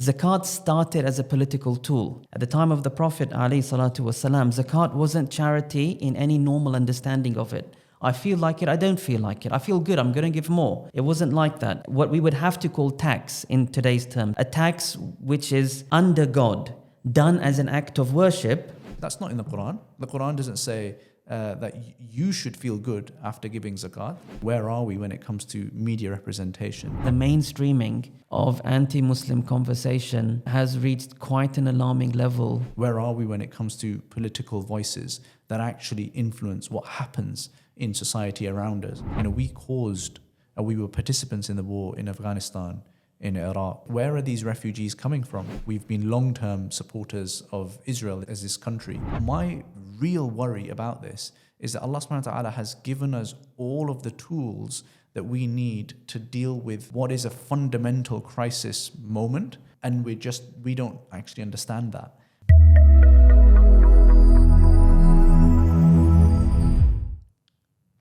Zakat started as a political tool. At the time of the Prophet ﷺ, zakat wasn't charity in any normal understanding of it. I feel like it, I don't feel like it. I feel good, I'm going to give more. It wasn't like that. What we would have to call tax in today's terms, a tax which is under God, done as an act of worship. That's not in the Quran. The Quran doesn't say that you should feel good after giving zakat. Where are we when it comes to media representation? The mainstreaming of anti-Muslim conversation has reached quite an alarming level. Where are we when it comes to political voices that actually influence what happens in society around us? We were participants in the war in Afghanistan, in Iraq. Where are these refugees coming from? We've been long-term supporters of Israel as this country. My real worry about this is that Allah subhanahu wa ta'ala has given us all of the tools that we need to deal with what is a fundamental crisis moment, and we don't actually understand that.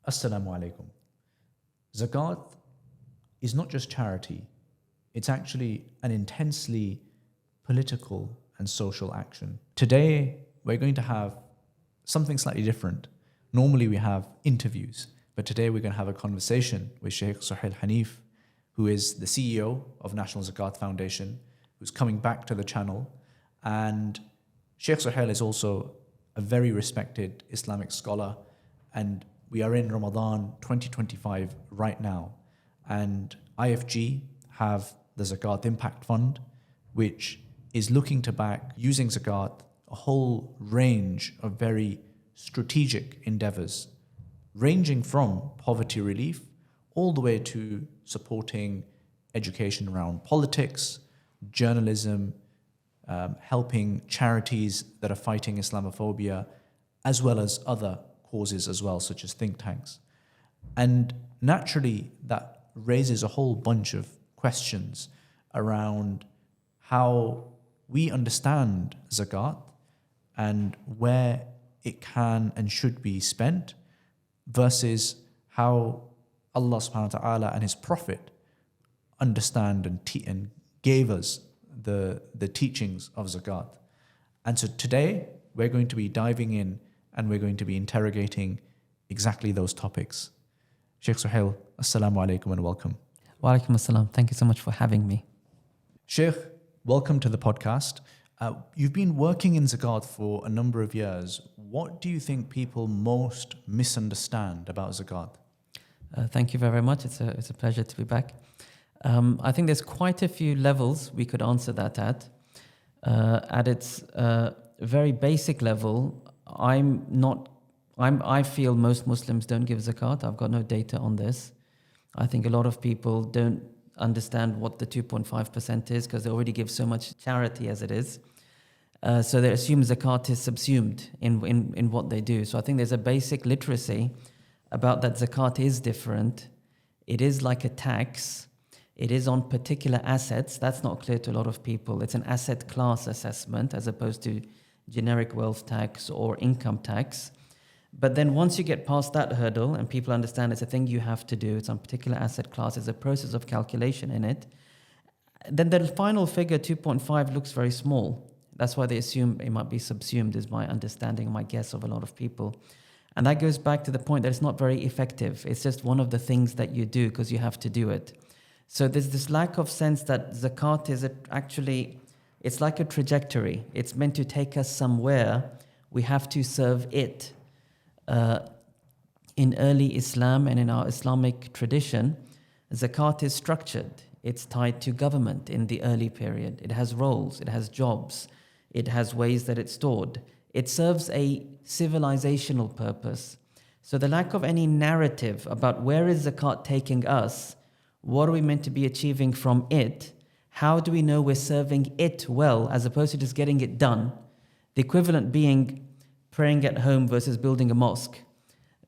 Assalamu alaikum. Zakat is not just charity, it's actually an intensely political and social action. Today, we're going to have something slightly different. Normally we have interviews, but today we're going to have a conversation with Shaykh Sohail Hanif, who is the CEO of National Zakat Foundation, who's coming back to the channel. And Shaykh Sohail is also a very respected Islamic scholar, and we are in Ramadan 2025 right now. And IFG have the Zakat Impact Fund, which is looking to back, using zakat, a whole range of very strategic endeavors, ranging from poverty relief all the way to supporting education around politics, journalism, helping charities that are fighting Islamophobia, as well as other causes as well, such as think tanks. And naturally, that raises a whole bunch of questions around how we understand zakat and where it can and should be spent versus how Allah subhanahu wa ta'ala and His Prophet understand and gave us the teachings of zakat. And so today we're going to be diving in and we're going to be interrogating exactly those topics. Shaykh Sohail, assalamu alaikum and welcome. Wa alaikum assalam. Thank you so much for having me. Shaykh, welcome to the podcast. You've been working in zakat for a number of years. What do you think people most misunderstand about zakat? Thank you very much. It's a pleasure to be back. I think there's quite a few levels we could answer that at. At its very basic level, I feel most Muslims don't give zakat. I've got no data on this. I think a lot of people don't understand what the 2.5% is because they already give so much charity as it is. So they assume zakat is subsumed in what they do. So I think there's a basic literacy about that zakat is different. It is like a tax. It is on particular assets. That's not clear to a lot of people. It's an asset class assessment as opposed to generic wealth tax or income tax. But then once you get past that hurdle and people understand it's a thing you have to do, it's on particular asset class, there's a process of calculation in it, then the final figure, 2.5, looks very small. That's why they assume it might be subsumed, is my understanding, my guess of a lot of people. And that goes back to the point that it's not very effective. It's just one of the things that you do because you have to do it. So there's this lack of sense that zakat is actually, it's like a trajectory. It's meant to take us somewhere. We have to serve it. In early Islam and in our Islamic tradition, zakat is structured. It's tied to government in the early period. It has roles, it has jobs, it has ways that it's stored. It serves a civilizational purpose. So the lack of any narrative about where is zakat taking us, what are we meant to be achieving from it, how do we know we're serving it well as opposed to just getting it done, the equivalent being praying at home versus building a mosque.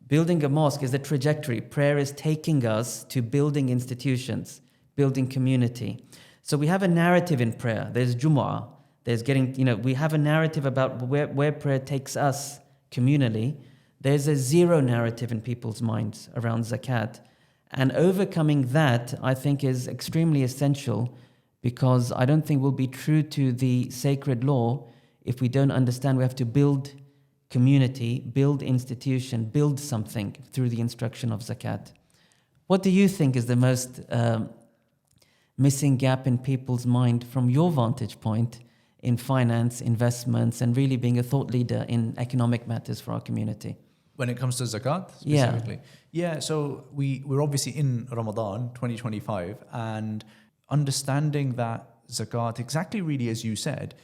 Building a mosque is a trajectory. Prayer is taking us to building institutions, building community. So we have a narrative in prayer. There's Jumu'ah. There's we have a narrative about where prayer takes us communally. There's a zero narrative in people's minds around zakat. And overcoming that, I think, is extremely essential because I don't think we'll be true to the sacred law if we don't understand we have to build community, build institution, build something through the instruction of zakat. What do you think is the most missing gap in people's mind from your vantage point in finance, investments, and really being a thought leader in economic matters for our community? When it comes to zakat specifically? Yeah, so we're obviously in Ramadan 2025, and understanding that zakat, exactly really as you said,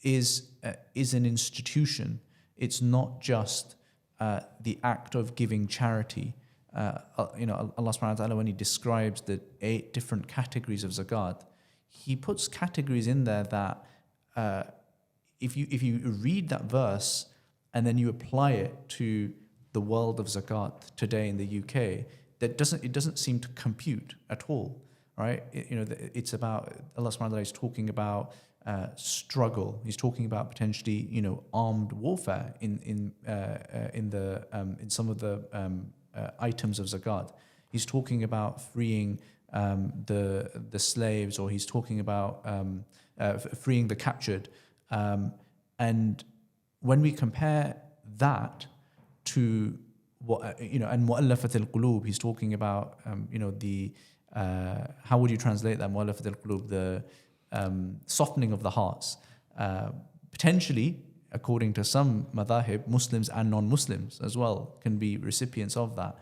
is an institution. It's not just the act of giving charity. Allah subhanahu wa ta'ala, when He describes the 8 different categories of zakat, He puts categories in there that if you read that verse and then you apply it to the world of zakat today in the UK, it doesn't seem to compute at all, right? It's about, Allah subhanahu wa ta'ala is talking about struggle. He's talking about potentially, armed warfare in some of the items of zakat. He's talking about freeing the slaves, or he's talking about freeing the captured. And when we compare that to what and mu'allafat al-qulub, he's talking about the how would you translate that, mu'allafat al-qulub, the softening of the hearts. Potentially, according to some madhahib, Muslims and non-Muslims as well can be recipients of that.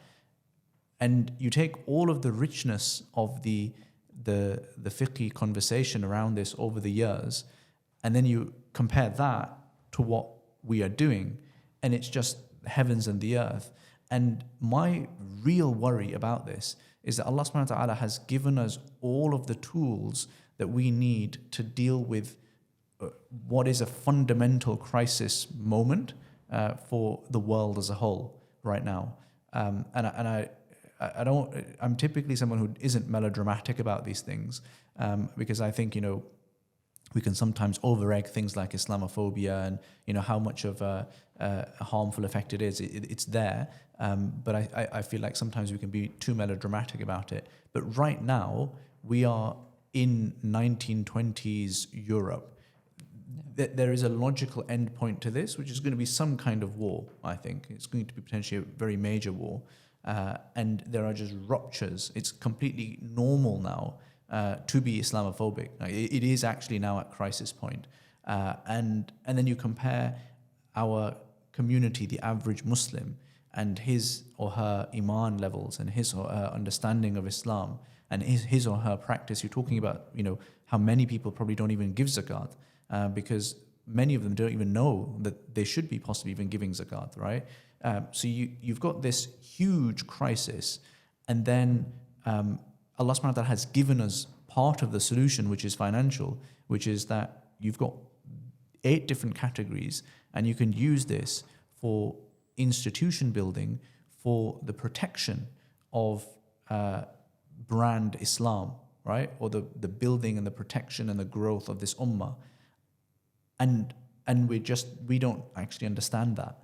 And you take all of the richness of the fiqh conversation around this over the years, and then you compare that to what we are doing, and it's just heavens and the earth. And my real worry about this is that Allah subhanahu wa ta'ala has given us all of the tools that we need to deal with what is a fundamental crisis moment for the world as a whole right now. I'm typically someone who isn't melodramatic about these things, because I think, we can sometimes over-egg things like Islamophobia and, how much of a harmful effect it is. It's there, but I feel like sometimes we can be too melodramatic about it. But right now, we are in 1920s Europe. There is a logical end point to this, which is going to be some kind of war, I think. It's going to be potentially a very major war. And there are just ruptures. It's completely normal now to be Islamophobic. It is actually now at crisis point. And then you compare our community, the average Muslim, and his or her iman levels and his or her understanding of Islam and his or her practice. You're talking about, how many people probably don't even give zakat, because many of them don't even know that they should be possibly even giving zakat, right? So you've got this huge crisis, and then Allah subhanahu wa ta'ala has given us part of the solution, which is financial, which is that you've got 8 different categories, and you can use this for institution building, for the protection of brand Islam, right? Or the building and the protection and the growth of this ummah. And we don't actually understand that.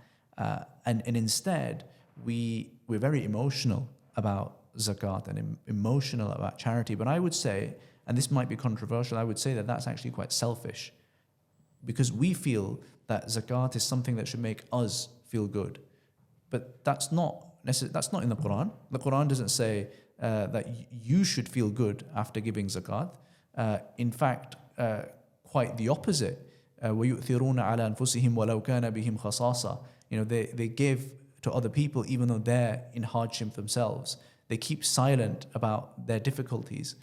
And instead, we're very emotional about zakat and emotional about charity. But I would say, and this might be controversial, I would say that that's actually quite selfish, because we feel that zakat is something that should make us feel good. But that's not in the Quran. The Quran doesn't say that you should feel good after giving zakat. In fact, quite the opposite. وَيُؤْثِرُونَ عَلَى أَنفُسِهِمْ وَلَوْ كَانَ بِهِمْ خَصَاصَةٌ. They give to other people even though they're in hardship themselves. They keep silent about their difficulties.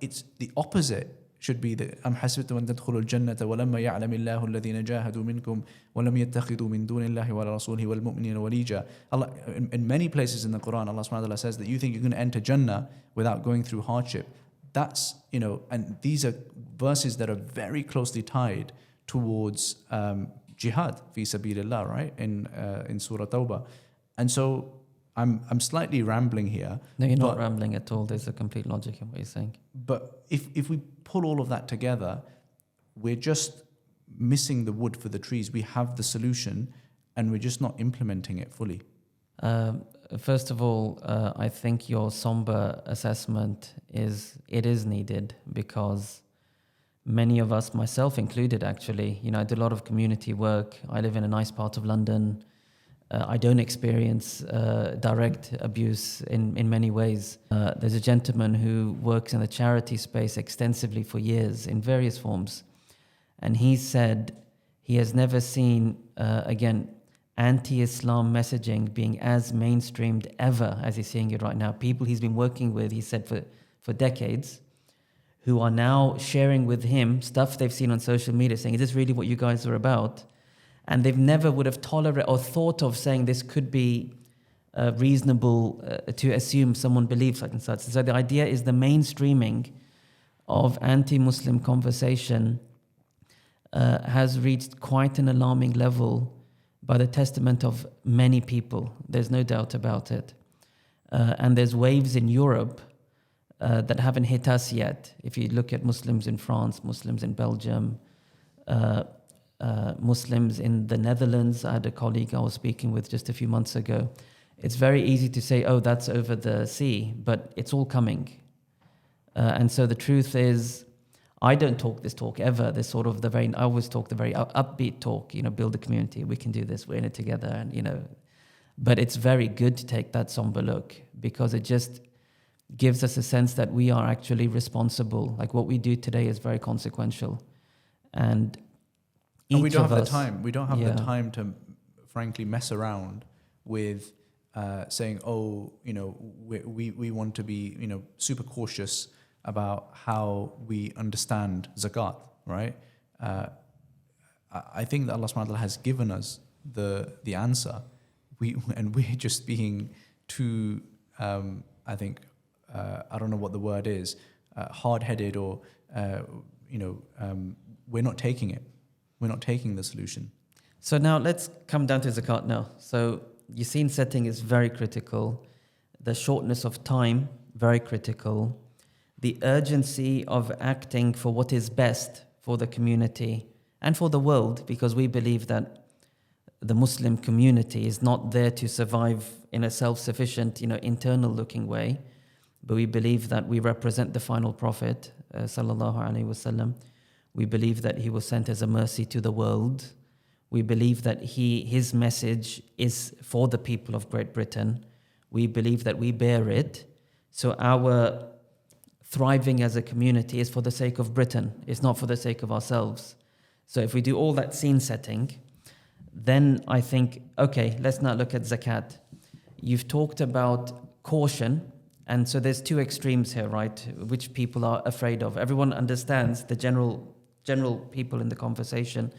It's the opposite. Should be the أَمْ حَسِبْتُمْ أَن تَدْخُلُوا الْجَنَّةَ وَلَمَّا يَعْلَمِ اللَّهُ الَّذِينَ جَاهَدُوا مِنْكُمْ وَلَمْ يَتَّخِذُوا مِنْ دُونِ اللَّهِ وَرَسُولِهِ وَالْمُؤْمِنِينَ وَلِيجًا. Allah, in many places in the Quran, Allah subhanahu wa ta'ala says that you think you're going to enter Jannah without going through hardship. That's, and these are verses that are very closely tied towards jihad fi sabilillah, right? In Surah Tawbah. And so I'm slightly rambling here. No, you're not rambling at all. There's a complete logic in what you're saying. But if we pull all of that together, we're just missing the wood for the trees. We have the solution, and we're just not implementing it fully. First of all, I think your somber assessment is needed, because Many of us, myself included, actually, I do a lot of community work. I live in a nice part of London. I don't experience direct abuse in many ways. There's a gentleman who works in the charity space extensively for years in various forms. And he said he has never seen, again, anti-Islam messaging being as mainstreamed ever as he's seeing it right now. People he's been working with, he said, for decades, who are now sharing with him stuff they've seen on social media saying, is this really what you guys are about? And they've never would have tolerated or thought of saying this could be reasonable to assume someone believes such and such. So the idea is the mainstreaming of anti-Muslim conversation has reached quite an alarming level by the testament of many people. There's no doubt about it. And there's waves in Europe that haven't hit us yet. If you look at Muslims in France, Muslims in Belgium, Muslims in the Netherlands. I had a colleague I was speaking with just a few months ago. It's very easy to say, oh, that's over the sea, but it's all coming. And so the truth is, I don't talk this talk ever. This sort of I always talk the very upbeat talk, build a community. We can do this. We're in it together. And, but it's very good to take that somber look because it just gives us a sense that we are actually responsible. Like what we do today is very consequential. And we don't have the time. We don't have the time to, frankly, mess around with saying, "Oh, we want to be, super cautious about how we understand zakat." Right? I think that Allah Subhanahu wa Taala has given us the answer. We're just being too. I think I don't know what the word is. Hard-headed, or we're not taking it. We're not taking the solution. So now let's come down to zakat now. So your scene setting is very critical. The shortness of time, very critical. The urgency of acting for what is best for the community and for the world, because we believe that the Muslim community is not there to survive in a self-sufficient, internal-looking way, but we believe that we represent the final prophet, sallallahu alaihi wasallam. We believe that he was sent as a mercy to the world. We believe that his message is for the people of Great Britain. We believe that we bear it. So our thriving as a community is for the sake of Britain. It's not for the sake of ourselves. So if we do all that scene setting, then I think, okay, let's now look at zakat. You've talked about caution. And so there's two extremes here, right? Which people are afraid of. Everyone understands, the general people in the conversation,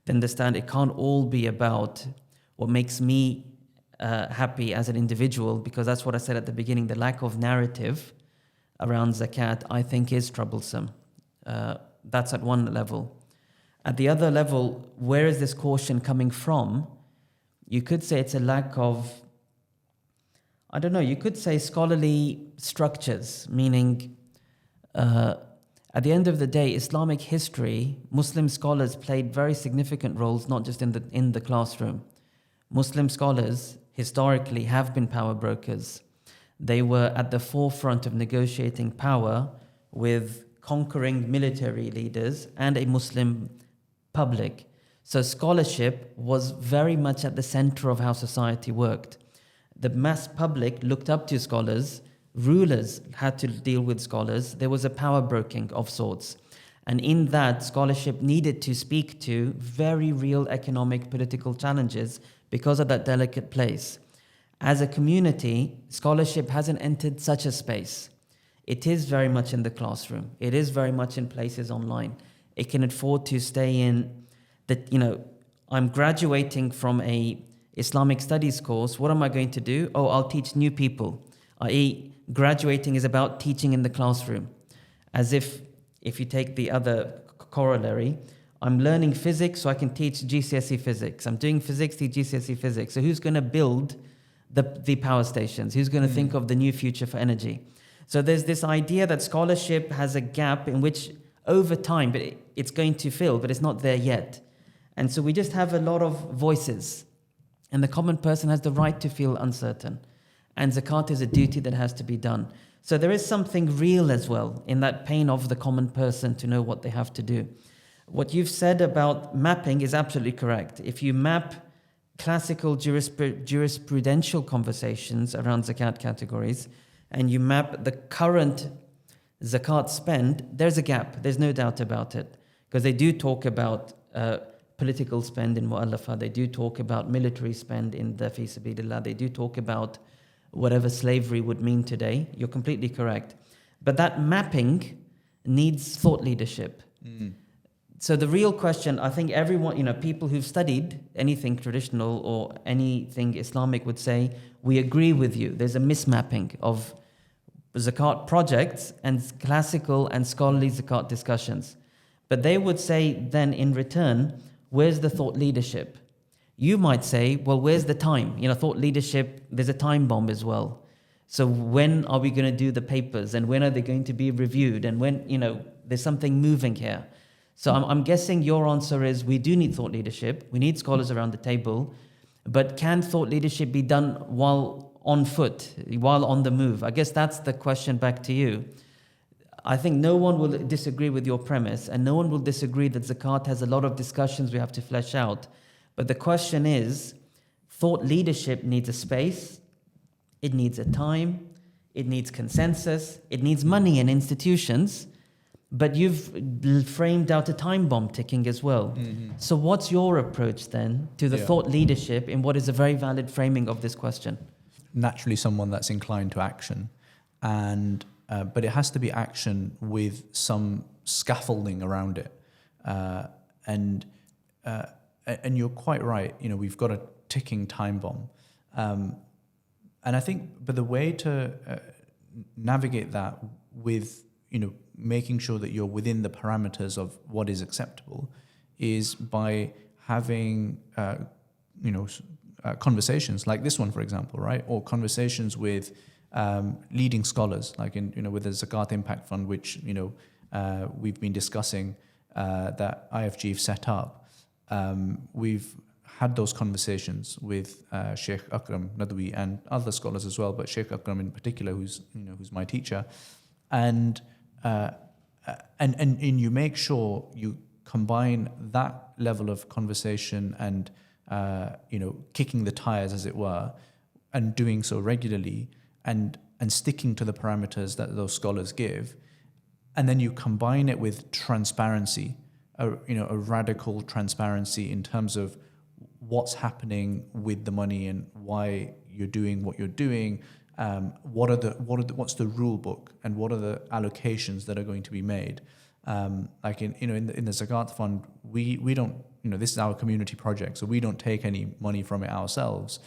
they understand it can't all be about what makes me happy as an individual, because that's what I said at the beginning. The lack of narrative around zakat, I think, is troublesome. That's at one level. At the other level, where is this caution coming from? You could say it's a lack of, I don't know, you could say scholarly structures, meaning at the end of the day, Islamic history, Muslim scholars played very significant roles, not just in the classroom. Muslim scholars historically have been power brokers. They were at the forefront of negotiating power with conquering military leaders and a Muslim public. So scholarship was very much at the center of how society worked. The mass public looked up to scholars. Rulers had to deal with scholars. There was a power broking of sorts. And in that, scholarship needed to speak to very real economic, political challenges because of that delicate place. As a community, scholarship hasn't entered such a space. It is very much in the classroom. It is very much in places online. It can afford to stay in that, I'm graduating from a Islamic studies course. What am I going to do? Oh, I'll teach new people. I.e., graduating is about teaching in the classroom. As if you take the other corollary, I'm learning physics so I can teach GCSE physics. I'm doing physics, teach GCSE physics. So who's going to build the power stations? Who's going to think of the new future for energy? So there's this idea that scholarship has a gap in which over time, but it's going to fill, but it's not there yet. And so we just have a lot of voices. And the common person has the right to feel uncertain. And zakat is a duty that has to be done. So there is something real as well in that pain of the common person to know what they have to do. What you've said about mapping is absolutely correct. If you map classical jurisprudential conversations around zakat categories and you map the current zakat spend, there's a gap. There's no doubt about it. Because they do talk about political spend in mu'allafa, they do talk about military spend in the fi sabilillah, they do talk about whatever slavery would mean today. You're completely correct. But that mapping needs thought leadership. So the real question, I think everyone, people who've studied anything traditional or anything Islamic would say, we agree with you. There's a mismapping of zakat projects and classical and scholarly zakat discussions. But they would say then in return, where's the thought leadership? You might say, well, where's the time? Thought leadership, there's a time bomb as well. So when are we going to do the papers and when are they going to be reviewed? And when, there's something moving here. So I'm guessing your answer is we do need thought leadership. We need scholars around the table. But can thought leadership be done while on foot, while on the move? I guess that's the question back to you. I think no one will disagree with your premise and no one will disagree that zakat has a lot of discussions we have to flesh out. But the question is, thought leadership needs a space, it needs a time, it needs consensus, it needs money and institutions, but you've framed out a time bomb ticking as well. Mm-hmm. So what's your approach then to the thought leadership in what is a very valid framing of this question? Naturally someone that's inclined to action, and but it has to be action with some scaffolding around it. And you're quite right, we've got a ticking time bomb. And I think, but the way to navigate that with, making sure that you're within the parameters of what is acceptable is by having, conversations like this one, for example, right? Or conversations with leading scholars, like with the Zakat Impact Fund, which, we've been discussing that IFG have set up. We've had those conversations with Sheikh Akram Nadwi and other scholars as well, but Sheikh Akram in particular, who's my teacher, and you make sure you combine that level of conversation and kicking the tires, as it were, and doing so regularly, and sticking to the parameters that those scholars give, and then you combine it with transparency, a radical transparency in terms of what's happening with the money and why you're doing what you're doing. What's the rule book and what are the allocations that are going to be made? Like in the Zakat Fund, we don't, this is our community project, so we don't take any money from it ourselves.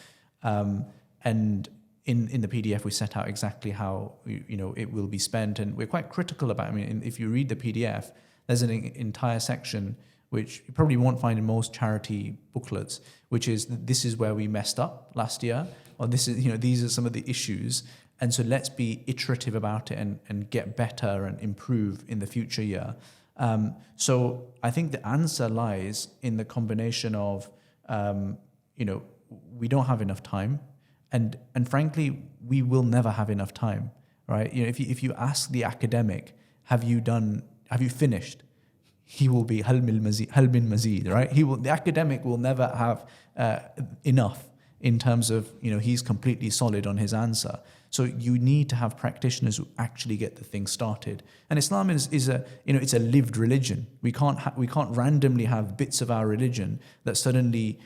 And in the PDF, we set out exactly how it will be spent, and we're quite critical about it. If you read the PDF, there's an entire section which you probably won't find in most charity booklets, which is this is where we messed up last year, or this is these are some of the issues, and so let's be iterative about it and get better and improve in the future year. So I think the answer lies in the combination of we don't have enough time, and frankly we will never have enough time, right? If you ask the academic, have you finished? He will be hal min mazid, right? The academic will never have enough in terms of he's completely solid on his answer. So you need to have practitioners who actually get the thing started. And Islam is a it's a lived religion. We can't randomly have bits of our religion that suddenly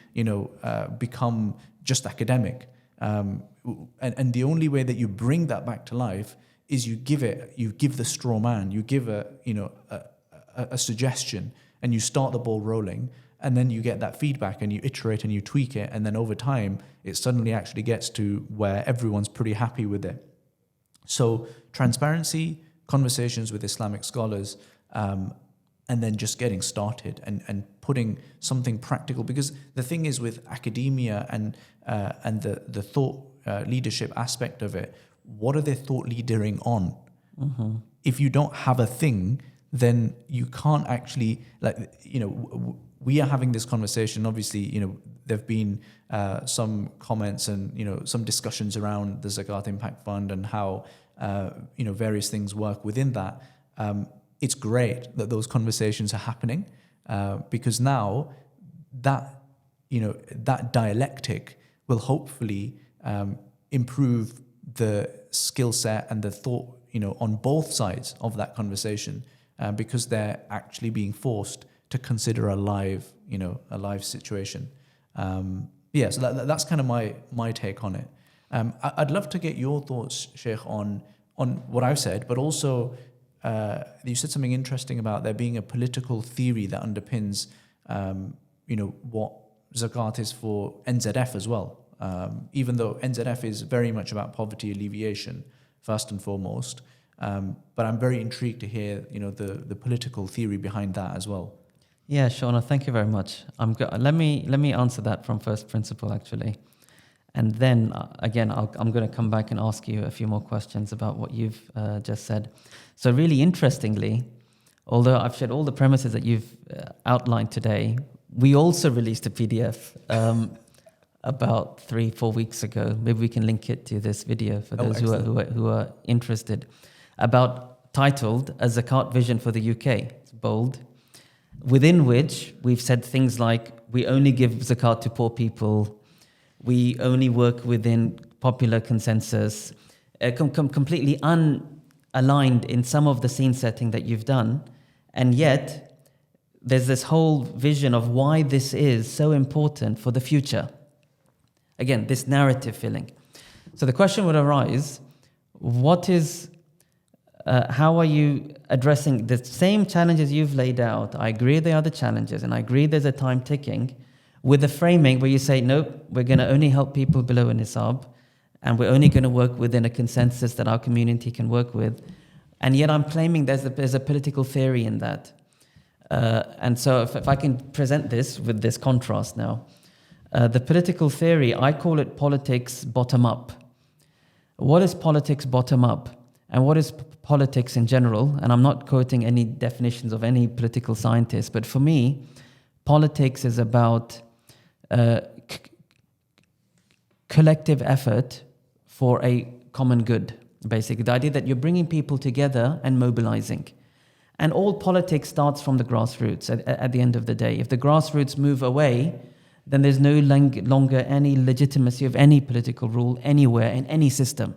become just academic. And the only way that you bring that back to life is you give the straw man, you give a suggestion, and you start the ball rolling, and then you get that feedback and you iterate and you tweak it, and then over time it suddenly actually gets to where everyone's pretty happy with it. So transparency, conversations with Islamic scholars, and then just getting started and putting something practical, because the thing is with academia and the thought leadership aspect of it, what are they thought leadering on? Mm-hmm. If you don't have a thing, then you can't actually, we are having this conversation. Obviously, there've been some comments and some discussions around the Zakat Impact Fund and how various things work within that. It's great that those conversations are happening, because now that dialectic will hopefully improve the skill set and the thought, on both sides of that conversation, because they're actually being forced to consider a live situation. So that's kind of my take on it. I'd love to get your thoughts, Shaykh, on what I've said, but also you said something interesting about there being a political theory that underpins, what zakat is for NZF as well. Even though NZF is very much about poverty alleviation, first and foremost. But I'm very intrigued to hear, the political theory behind that as well. Yeah, Shauna, thank you very much. Let me answer that from first principle, actually. And then, again, I'm going to come back and ask you a few more questions about what you've just said. So really interestingly, although I've shared all the premises that you've outlined today, we also released a PDF about 3-4 weeks ago. Maybe we can link it to this video for those who are interested. Titled A Zakat Vision for the UK. It's bold. Within which we've said things like, we only give zakat to poor people, we only work within popular consensus, completely unaligned in some of the scene setting that you've done. And yet, there's this whole vision of why this is so important for the future. Again, this narrative filling. So the question would arise, how are you addressing the same challenges you've laid out? I agree they are the challenges, and I agree there's a time ticking, with a framing where you say, nope, we're going to only help people below a nisab, and we're only going to work within a consensus that our community can work with. And yet I'm claiming there's a political theory in that. And so if I can present this with this contrast now, the political theory, I call it politics bottom-up. What is politics bottom-up? And what is politics in general? And I'm not quoting any definitions of any political scientist, but for me, politics is about collective effort for a common good, basically. The idea that you're bringing people together and mobilizing. And all politics starts from the grassroots at the end of the day. If the grassroots move away, then there's no longer any legitimacy of any political rule anywhere in any system.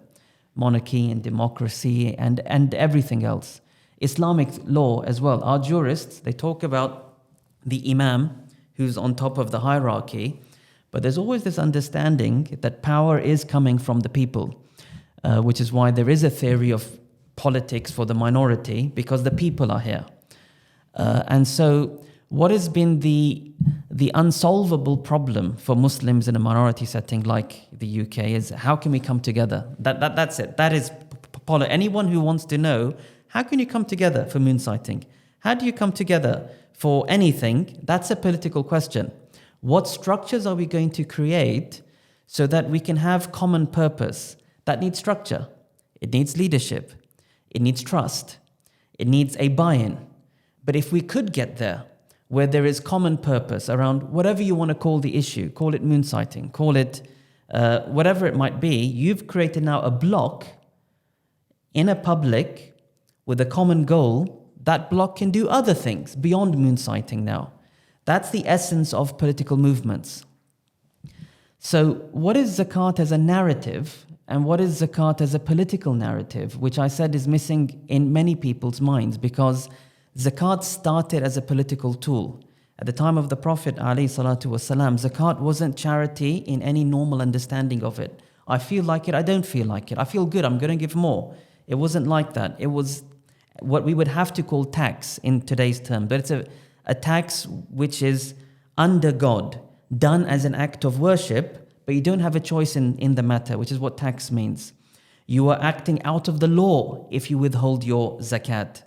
Monarchy and democracy and everything else. Islamic law as well. Our jurists, they talk about the imam who's on top of the hierarchy, but there's always this understanding that power is coming from the people, which is why there is a theory of politics for the minority, because the people are here. And so what has been the unsolvable problem for Muslims in a minority setting like the UK is, how can we come together? That's it. That is anyone who wants to know, how can you come together for moon sighting? How do you come together for anything? That's a political question. What structures are we going to create so that we can have common purpose? That needs structure. It needs leadership. It needs trust. It needs a buy-in. But if we could get there, where there is common purpose around whatever you want to call the issue, call it moon sighting, call it whatever it might be, you've created now a block in a public with a common goal. That block can do other things beyond moon sighting now. That's the essence of political movements. So what is zakat as a narrative, and what is zakat as a political narrative, which I said is missing in many people's minds, because zakat started as a political tool. At the time of the Prophet ﷺ, zakat wasn't charity in any normal understanding of it. I feel like it, I don't feel like it. I feel good, I'm going to give more. It wasn't like that. It was what we would have to call tax in today's term. But it's a tax which is under God, done as an act of worship, but you don't have a choice in the matter, which is what tax means. You are acting out of the law if you withhold your zakat.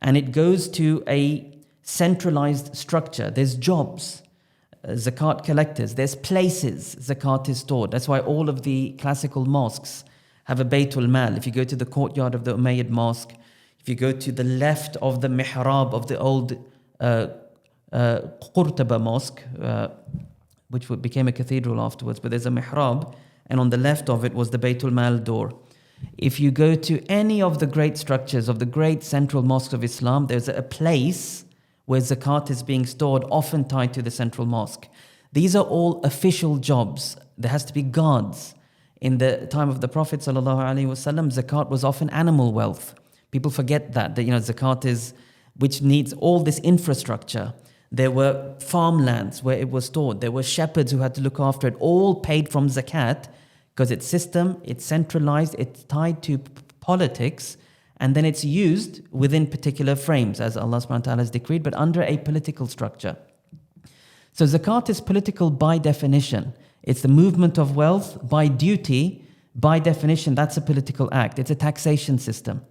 And it goes to a centralized structure. There's jobs, zakat collectors. There's places zakat is stored. That's why all of the classical mosques have a Baytul Mal. If you go to the courtyard of the Umayyad Mosque, if you go to the left of the mihrab of the old Qurtaba Mosque, which became a cathedral afterwards, but there's a mihrab, and on the left of it was the Baytul Mal door. If you go to any of the great structures of the great central mosques of Islam, there's a place where zakat is being stored, often tied to the central mosque. These are all official jobs. There has to be guards. In the time of the Prophet ﷺ, zakat was often animal wealth. People forget that zakat is, which needs all this infrastructure. There were farmlands where it was stored. There were shepherds who had to look after it, all paid from zakat, because it's system, it's centralized, it's tied to politics, and then it's used within particular frames, as Allah subhanahu wa ta'ala has decreed, but under a political structure. So zakat is political by definition. It's the movement of wealth by duty. By definition, that's a political act. It's a taxation system.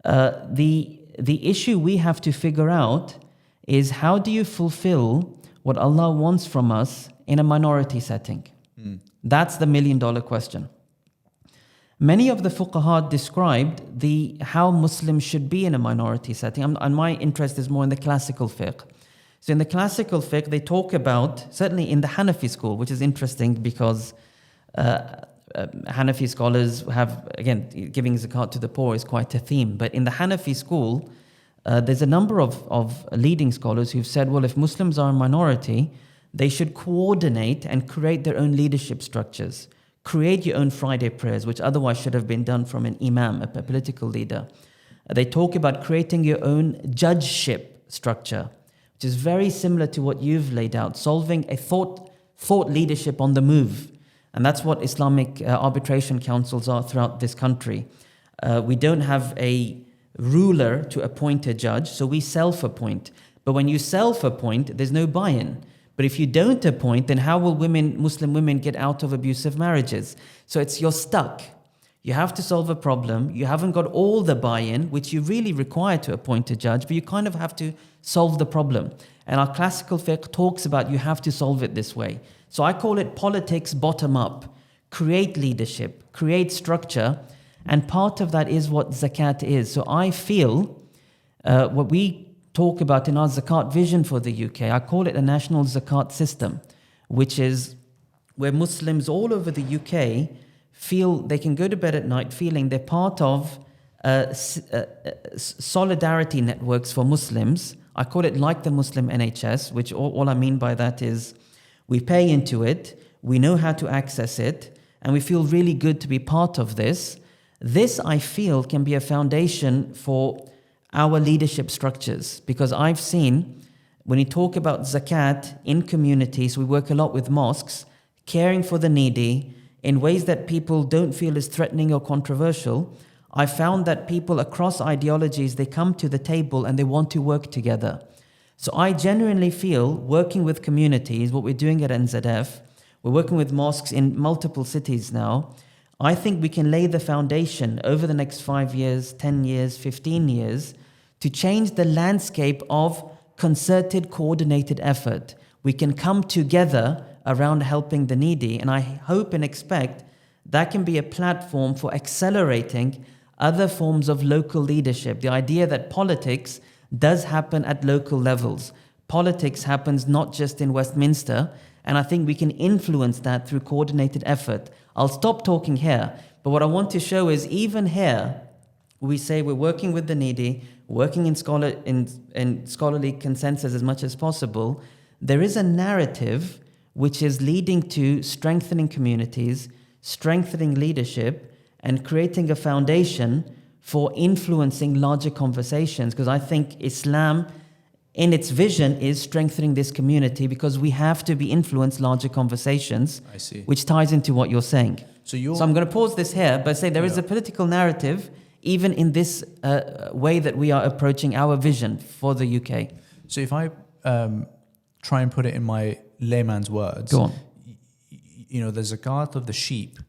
The issue we have to figure out is, how do you fulfill what Allah wants from us in a minority setting? That's the million-dollar question. Many of the fuqaha described how Muslims should be in a minority setting, and my interest is more in the classical fiqh. So in the classical fiqh, they talk about, certainly in the Hanafi school, which is interesting because Hanafi scholars have, again, giving zakat to the poor is quite a theme. But in the Hanafi school, there's a number of leading scholars who've said, well, if Muslims are a minority, they should coordinate and create their own leadership structures. Create your own Friday prayers, which otherwise should have been done from an imam, a political leader. They talk about creating your own judgeship structure, which is very similar to what you've laid out, solving a thought leadership on the move. And that's what Islamic arbitration councils are throughout this country. We don't have a ruler to appoint a judge, so we self-appoint. But when you self-appoint, there's no buy-in. But if you don't appoint, then how will Muslim women get out of abusive marriages? So you're stuck. You have to solve a problem. You haven't got all the buy-in, which you really require to appoint a judge, but you kind of have to solve the problem. And our classical fiqh talks about you have to solve it this way. So I call it politics bottom up. Create leadership, create structure, and part of that is what zakat is. So I feel what we talk about in our zakat vision for the UK, I call it a national zakat system, which is where Muslims all over the UK feel they can go to bed at night feeling they're part of solidarity networks for Muslims. I call it like the Muslim NHS, which all I mean by that is we pay into it, we know how to access it, and we feel really good to be part of this. This, I feel, can be a foundation for our leadership structures, because I've seen when you talk about zakat in communities, we work a lot with mosques, caring for the needy in ways that people don't feel is threatening or controversial. I found that people across ideologies, they come to the table and they want to work together. So I genuinely feel working with communities, what we're doing at NZF, we're working with mosques in multiple cities now. I think we can lay the foundation over the next 5 years, 10 years, 15 years to change the landscape of concerted, coordinated effort. We can come together around helping the needy, and I hope and expect that can be a platform for accelerating other forms of local leadership. The idea that politics does happen at local levels. Politics happens not just in Westminster, and I think we can influence that through coordinated effort. I'll stop talking here, but what I want to show is even here, we say we're working with the needy, working in scholarly consensus as much as possible. There is a narrative which is leading to strengthening communities, strengthening leadership, and creating a foundation for influencing larger conversations. Because I think Islam, in its vision, is strengthening this community because we have to be influenced larger conversations, I see. which ties into what you're saying. So I'm going to pause this here, but say there is a political narrative even in this way that we are approaching our vision for the UK. So if I try and put it in my layman's words, Go on. The zakat of the sheep,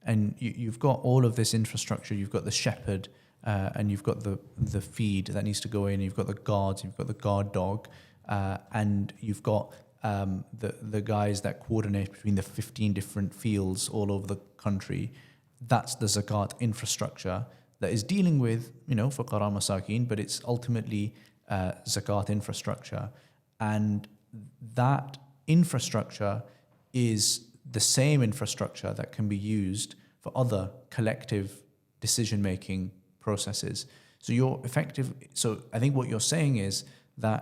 and you've got all of this infrastructure. You've got the shepherd, and you've got the feed that needs to go in. You've got the guards. You've got the guard dog, and you've got the guys that coordinate between the 15 different fields all over the country. That's the zakat infrastructure that is dealing with, fuqara masakin, but it's ultimately zakat infrastructure. And that infrastructure is the same infrastructure that can be used for other collective decision-making processes. So you're effective. So I think what you're saying is that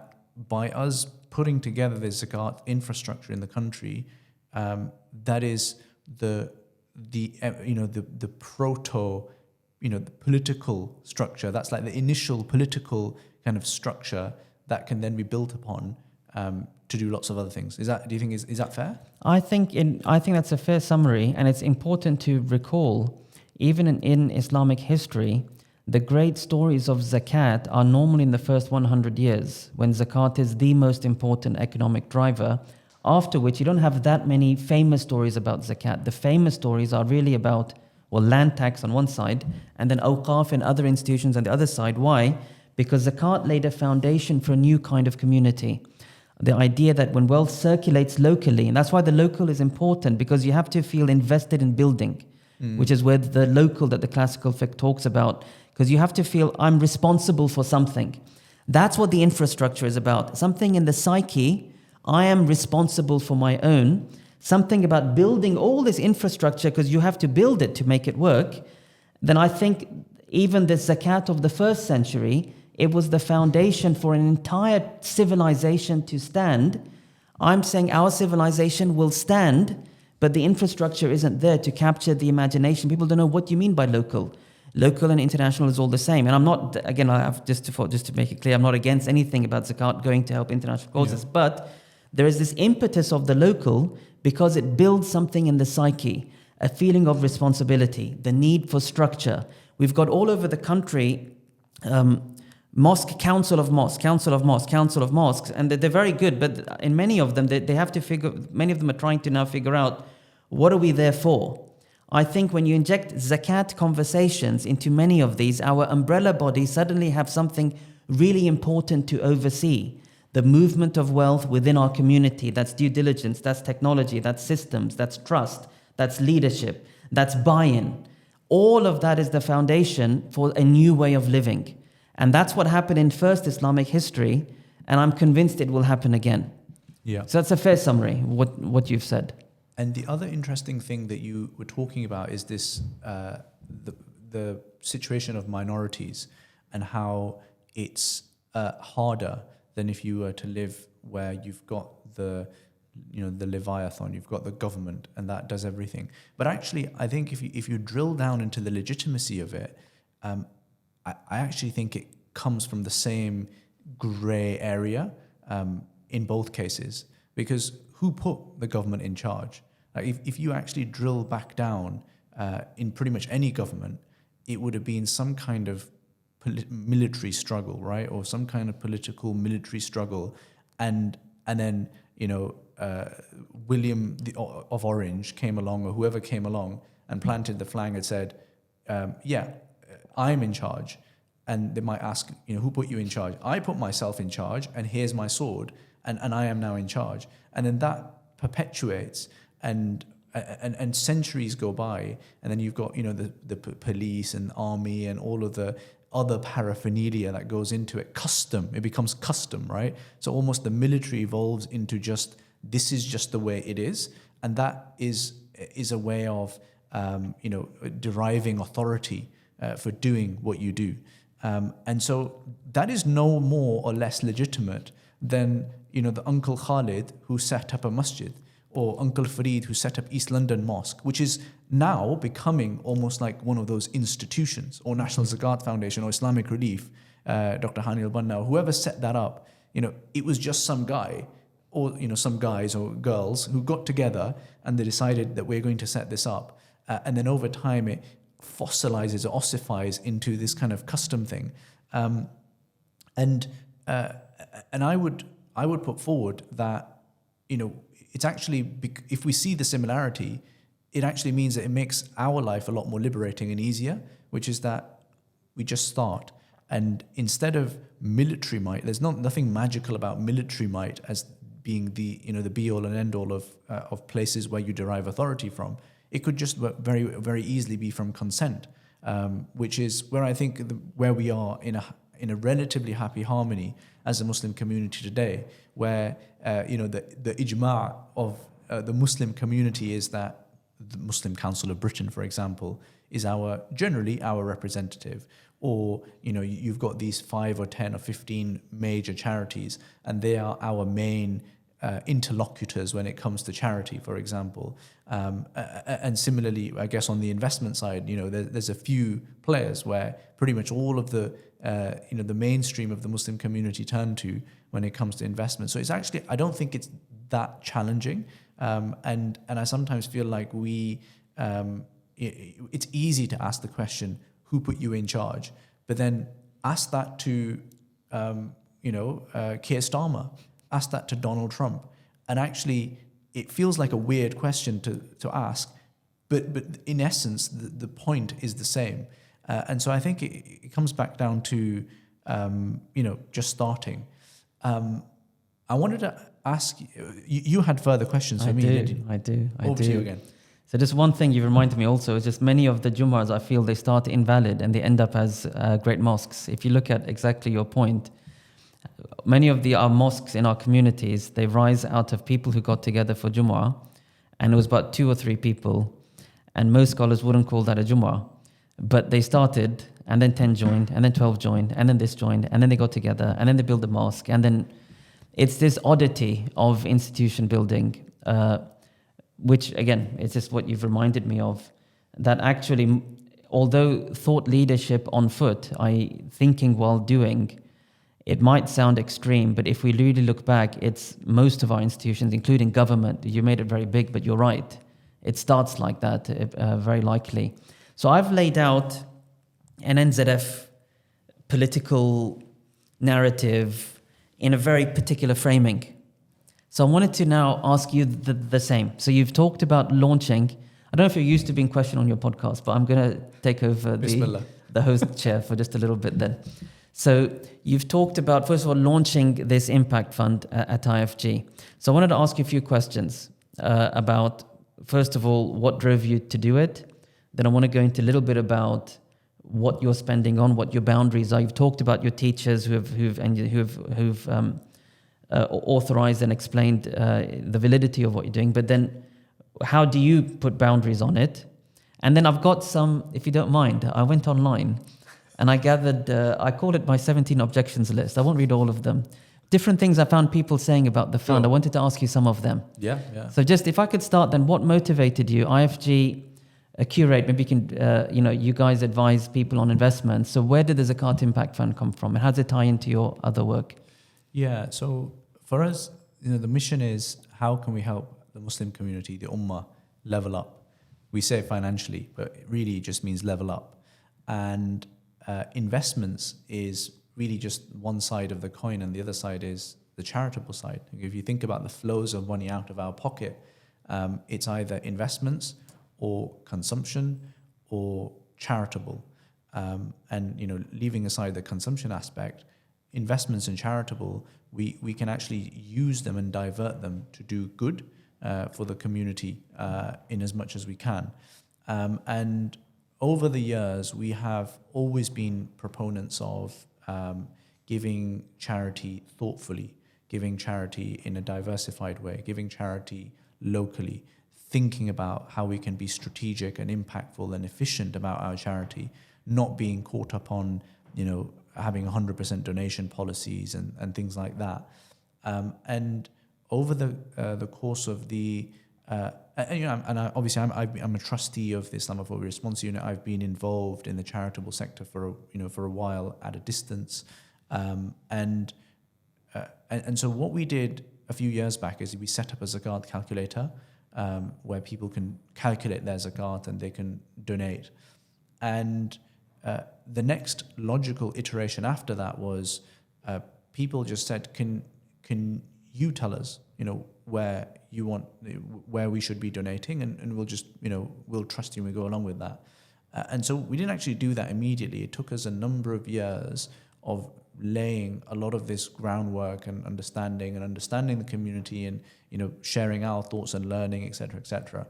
by us putting together the zakat infrastructure in the country, that is the proto, the political structure. That's like the initial political kind of structure that can then be built upon to do lots of other things. Do you think is that fair? I think that's a fair summary, and it's important to recall, even in Islamic history, the great stories of zakat are normally in the first 100 years, when zakat is the most important economic driver, after which you don't have that many famous stories about zakat. The famous stories are really about, land tax on one side, and then awqaf and other institutions on the other side. Why? Because zakat laid a foundation for a new kind of community. The idea that when wealth circulates locally, and that's why the local is important, because you have to feel invested in building, which is where the local that the classical fiqh talks about, because you have to feel I'm responsible for something. That's what the infrastructure is about. Something in the psyche, I am responsible for my own. Something about building all this infrastructure, because you have to build it to make it work. Then I think even the zakat of the first century, it was the foundation for an entire civilization to stand. I'm saying our civilization will stand, but the infrastructure isn't there to capture the imagination. People don't know what you mean by local. Local and international is all the same. And I'm not, again, I have just to make it clear, I'm not against anything about zakat going to help international causes, but there is this impetus of the local because it builds something in the psyche, a feeling of responsibility, the need for structure. We've got all over the country mosque, council of mosques, and they're very good, but in many of them, they have to many of them are trying to now figure out, what are we there for? I think when you inject zakat conversations into many of these, our umbrella bodies suddenly have something really important to oversee. The movement of wealth within our community, that's due diligence, that's technology, that's systems, that's trust, that's leadership, that's buy-in. All of that is the foundation for a new way of living. And that's what happened in first Islamic history, and I'm convinced it will happen again. Yeah. So that's a fair summary, what you've said. And the other interesting thing that you were talking about is this, the situation of minorities and how it's harder than if you were to live where you've got the Leviathan, you've got the government, and that does everything. But actually, I think if you drill down into the legitimacy of it, I actually think it comes from the same grey area in both cases, because who put the government in charge? If you actually drill back down in pretty much any government, it would have been some kind of military struggle, right? Or some kind of political military struggle. And then, William of Orange came along, or whoever came along and planted the flag and said, I'm in charge. And they might ask, who put you in charge? I put myself in charge, and here's my sword, and I am now in charge. And then that perpetuates, and centuries go by, and then you've got, the police and army and all of the other paraphernalia that goes into it. It becomes custom, right? So almost the military evolves into this is just the way it is. And that is a way of, deriving authority for doing what you do. And so that is no more or less legitimate than, the Uncle Khalid who set up a masjid, or Uncle Farid who set up East London Mosque, which is now becoming almost like one of those institutions, or National Zakat Foundation, or Islamic Relief, Dr. Hani al-Banna, whoever set that up, it was just some guy, or some guys or girls who got together and they decided that we're going to set this up. And then over time it fossilizes or ossifies into this kind of custom thing. And I would put forward that, it's actually, if we see the similarity, it actually means that it makes our life a lot more liberating and easier, which is that we just start. And instead of military might, there's nothing magical about military might as being the be all and end all of places where you derive authority from. It could just very, very easily be from consent, which is where I think where we are in a relatively happy harmony as a Muslim community today, where the ijma' of the Muslim community is that the Muslim Council of Britain, for example, is generally our representative. Or, you've got these 5 or 10 or 15 major charities, and they are our main interlocutors when it comes to charity, for example. And similarly, I guess on the investment side, there's a few players where pretty much all of the mainstream of the Muslim community turn to when it comes to investment. So it's actually, I don't think it's that challenging. And I sometimes feel like it's easy to ask the question, who put you in charge? But then ask that to, Keir Starmer, ask that to Donald Trump. And actually, it feels like a weird question to ask, but in essence, the point is the same. And so I think it comes back down to, just starting. I wanted to ask you had further questions for me. I do. Over to you again. So just one thing you reminded me also is just many of the Jummahs, I feel they start invalid and they end up as great mosques. If you look at exactly your point, many of our mosques in our communities, they rise out of people who got together for Jummah, and it was about 2 or 3 people, and most scholars wouldn't call that a Jummah. But they started, and then 10 joined, and then 12 joined, and then this joined, and then they got together, and then they built a mosque, and then it's this oddity of institution building, which again, it's just what you've reminded me of, that actually, although thought leadership on foot, thinking while doing, it might sound extreme, but if we really look back, it's most of our institutions, including government. You made it very big, but you're right. It starts like that, very likely. So I've laid out an NZF political narrative in a very particular framing. So I wanted to now ask you the same. So you've talked about launching. I don't know if you're used to being questioned on your podcast, but I'm going to take over the host chair for just a little bit then. So you've talked about, first of all, launching this impact fund at IFG. So I wanted to ask you a few questions about, first of all, what drove you to do it? Then I want to go into a little bit about what you're spending on, what your boundaries are. You've talked about your teachers who've authorized and explained the validity of what you're doing. But then how do you put boundaries on it? And then I've got some, if you don't mind, I went online and I gathered, I call it my 17 objections list. I won't read all of them. Different things I found people saying about the fund. Sure. I wanted to ask you some of them. Yeah. So just if I could start then, what motivated you? IFG, curate, maybe you can, you guys advise people on investments. So where did the Zakat Impact Fund come from? And how does it tie into your other work? Yeah, so for us, the mission is how can we help the Muslim community, the Ummah, level up? We say financially, but it really just means level up. And investments is really just one side of the coin, and the other side is the charitable side. If you think about the flows of money out of our pocket, it's either investments or consumption or charitable. And leaving aside the consumption aspect, investments and charitable, we can actually use them and divert them to do good for the community in as much as we can. And over the years, we have always been proponents of giving charity thoughtfully, giving charity in a diversified way, giving charity locally, thinking about how we can be strategic and impactful and efficient about our charity, not being caught up on, having 100% donation policies and things like that. And over the course of I'm a trustee of the Islamophobia Response Unit. I've been involved in the charitable sector for a while at a distance, and so what we did a few years back is we set up a zakat calculator where people can calculate their zakat and they can donate. And the next logical iteration after that was people just said, can you tell us, where we should be donating, and we'll just, we'll trust you and we go along with that. And so we didn't actually do that immediately. It took us a number of years of laying a lot of this groundwork and understanding the community and, sharing our thoughts and learning, et cetera.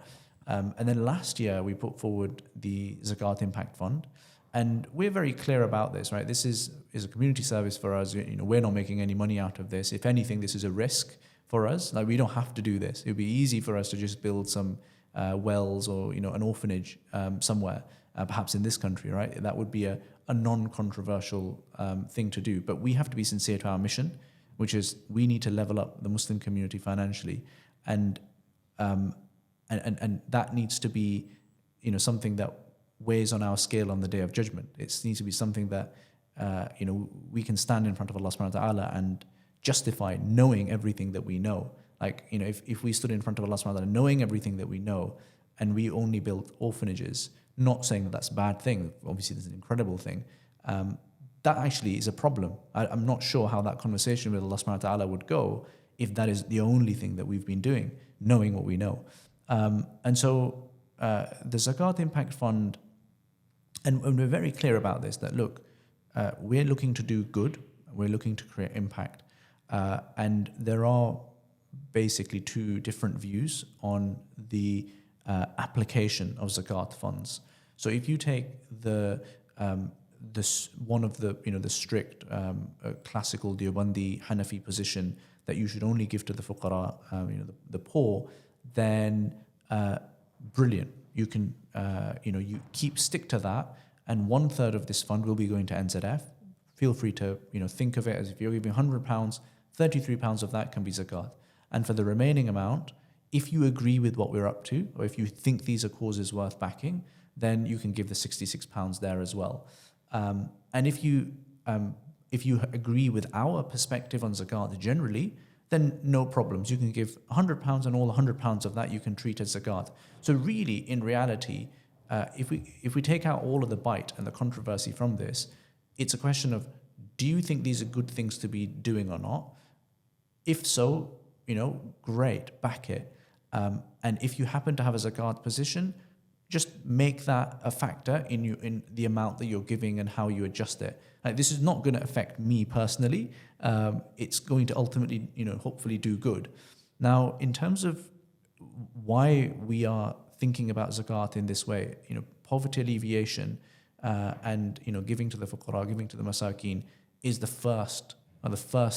And then last year we put forward the Zakat Impact Fund. And we're very clear about this, right? This is a community service for us. We're not making any money out of this. If anything, this is a risk for us. Like, we don't have to do this. It would be easy for us to just build some wells or an orphanage somewhere, perhaps in this country, right? That would be a non-controversial thing to do. But we have to be sincere to our mission, which is we need to level up the Muslim community financially, and that needs to be something that weighs on our scale on the Day of Judgment. It needs to be something that we can stand in front of Allah subhanahu wa ta'ala and justify knowing everything that we know. Like, if we stood in front of Allah subhanahu wa ta'ala knowing everything that we know, and we only built orphanages, not saying that that's a bad thing, obviously this is an incredible thing, that actually is a problem. I'm not sure how that conversation with Allah subhanahu wa ta'ala would go if that is the only thing that we've been doing, knowing what we know. And so the Zakat Impact Fund, and we're very clear about this, that look, we're looking to do good, we're looking to create impact. And there are basically two different views on the application of zakat funds. So if you take one of the strict classical Deobandi Hanafi position that you should only give to the fuqara, the poor, then brilliant. You can you stick to that, and 1/3 of this fund will be going to NZF. Feel free to think of it as if you're giving £100, £33 of that can be zakat. And for the remaining amount, if you agree with what we're up to, or if you think these are causes worth backing, then you can give the £66 there as well. And if you agree with our perspective on zakat generally, then no problems. You can give £100, and all £100 of that you can treat as zakat. So really, in reality, if we take out all of the bite and the controversy from this, it's a question of, do you think these are good things to be doing or not? If so, great, back it. And if you happen to have a zakat position, just make that a factor in the amount that you're giving and how you adjust it. Like, this is not going to affect me personally. It's going to ultimately, hopefully do good. Now, in terms of why we are thinking about zakat in this way, poverty alleviation and giving to the fuqara, giving to the masakin is the first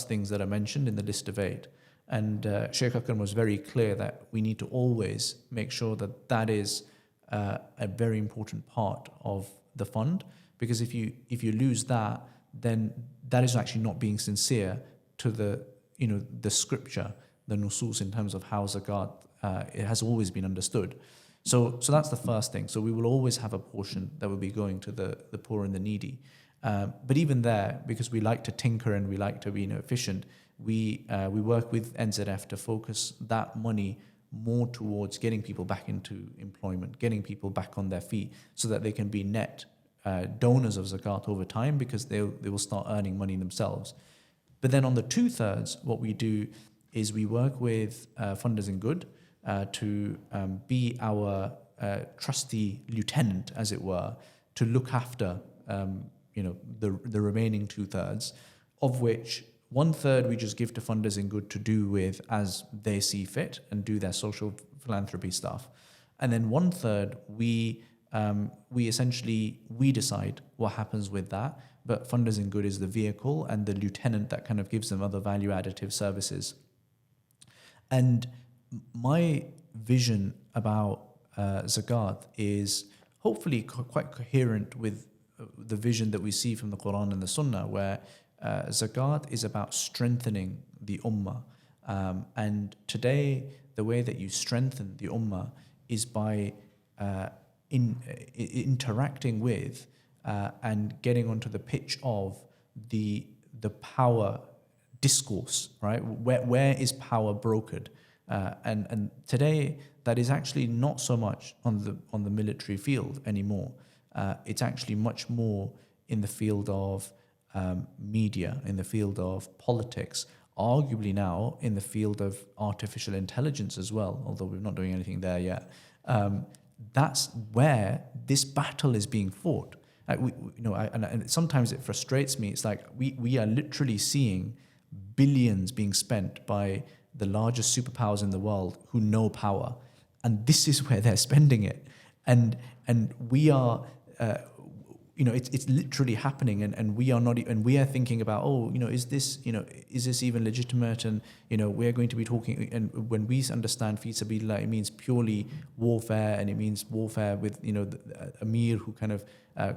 things that are mentioned in the list of 8. And Shaykh Akram was very clear that we need to always make sure that that is a very important part of the fund, because if you lose that, then that is actually not being sincere to the scripture, the nusus, in terms of how zakat it has always been understood. So that's the first thing. So we will always have a portion that will be going to the poor and the needy. But even there, because we like to tinker and we like to be efficient, we work with NZF to focus that money more towards getting people back into employment, getting people back on their feet, so that they can be net donors of zakat over time, because they will start earning money themselves. But then on the 2/3, what we do is we work with Funders in Good to be our trusty lieutenant, as it were, to look after the remaining 2/3, of which 1/3 we just give to Funders in Good to do with as they see fit and do their social philanthropy stuff. And then 1/3 we essentially decide what happens with that, but Funders in Good is the vehicle and the lieutenant that kind of gives them other value additive services. And my vision about zakat is hopefully quite coherent with the vision that we see from the Quran and the Sunnah, where zakat is about strengthening the ummah. And today, the way that you strengthen the ummah is by interacting with and getting onto the pitch of the power discourse, right? Where is power brokered? And today, that is actually not so much on the military field anymore. It's actually much more in the field of media, in the field of politics, arguably now in the field of artificial intelligence as well, although we're not doing anything there yet. That's where this battle is being fought. And sometimes it frustrates me. It's like we are literally seeing billions being spent by the largest superpowers in the world who know power, and this is where they're spending it. And we are it's literally happening, and we are not, and we are thinking about, is this even legitimate? And we are going to be talking, and when we understand fi sabilillah, it means purely warfare, and it means warfare with the amir who kind of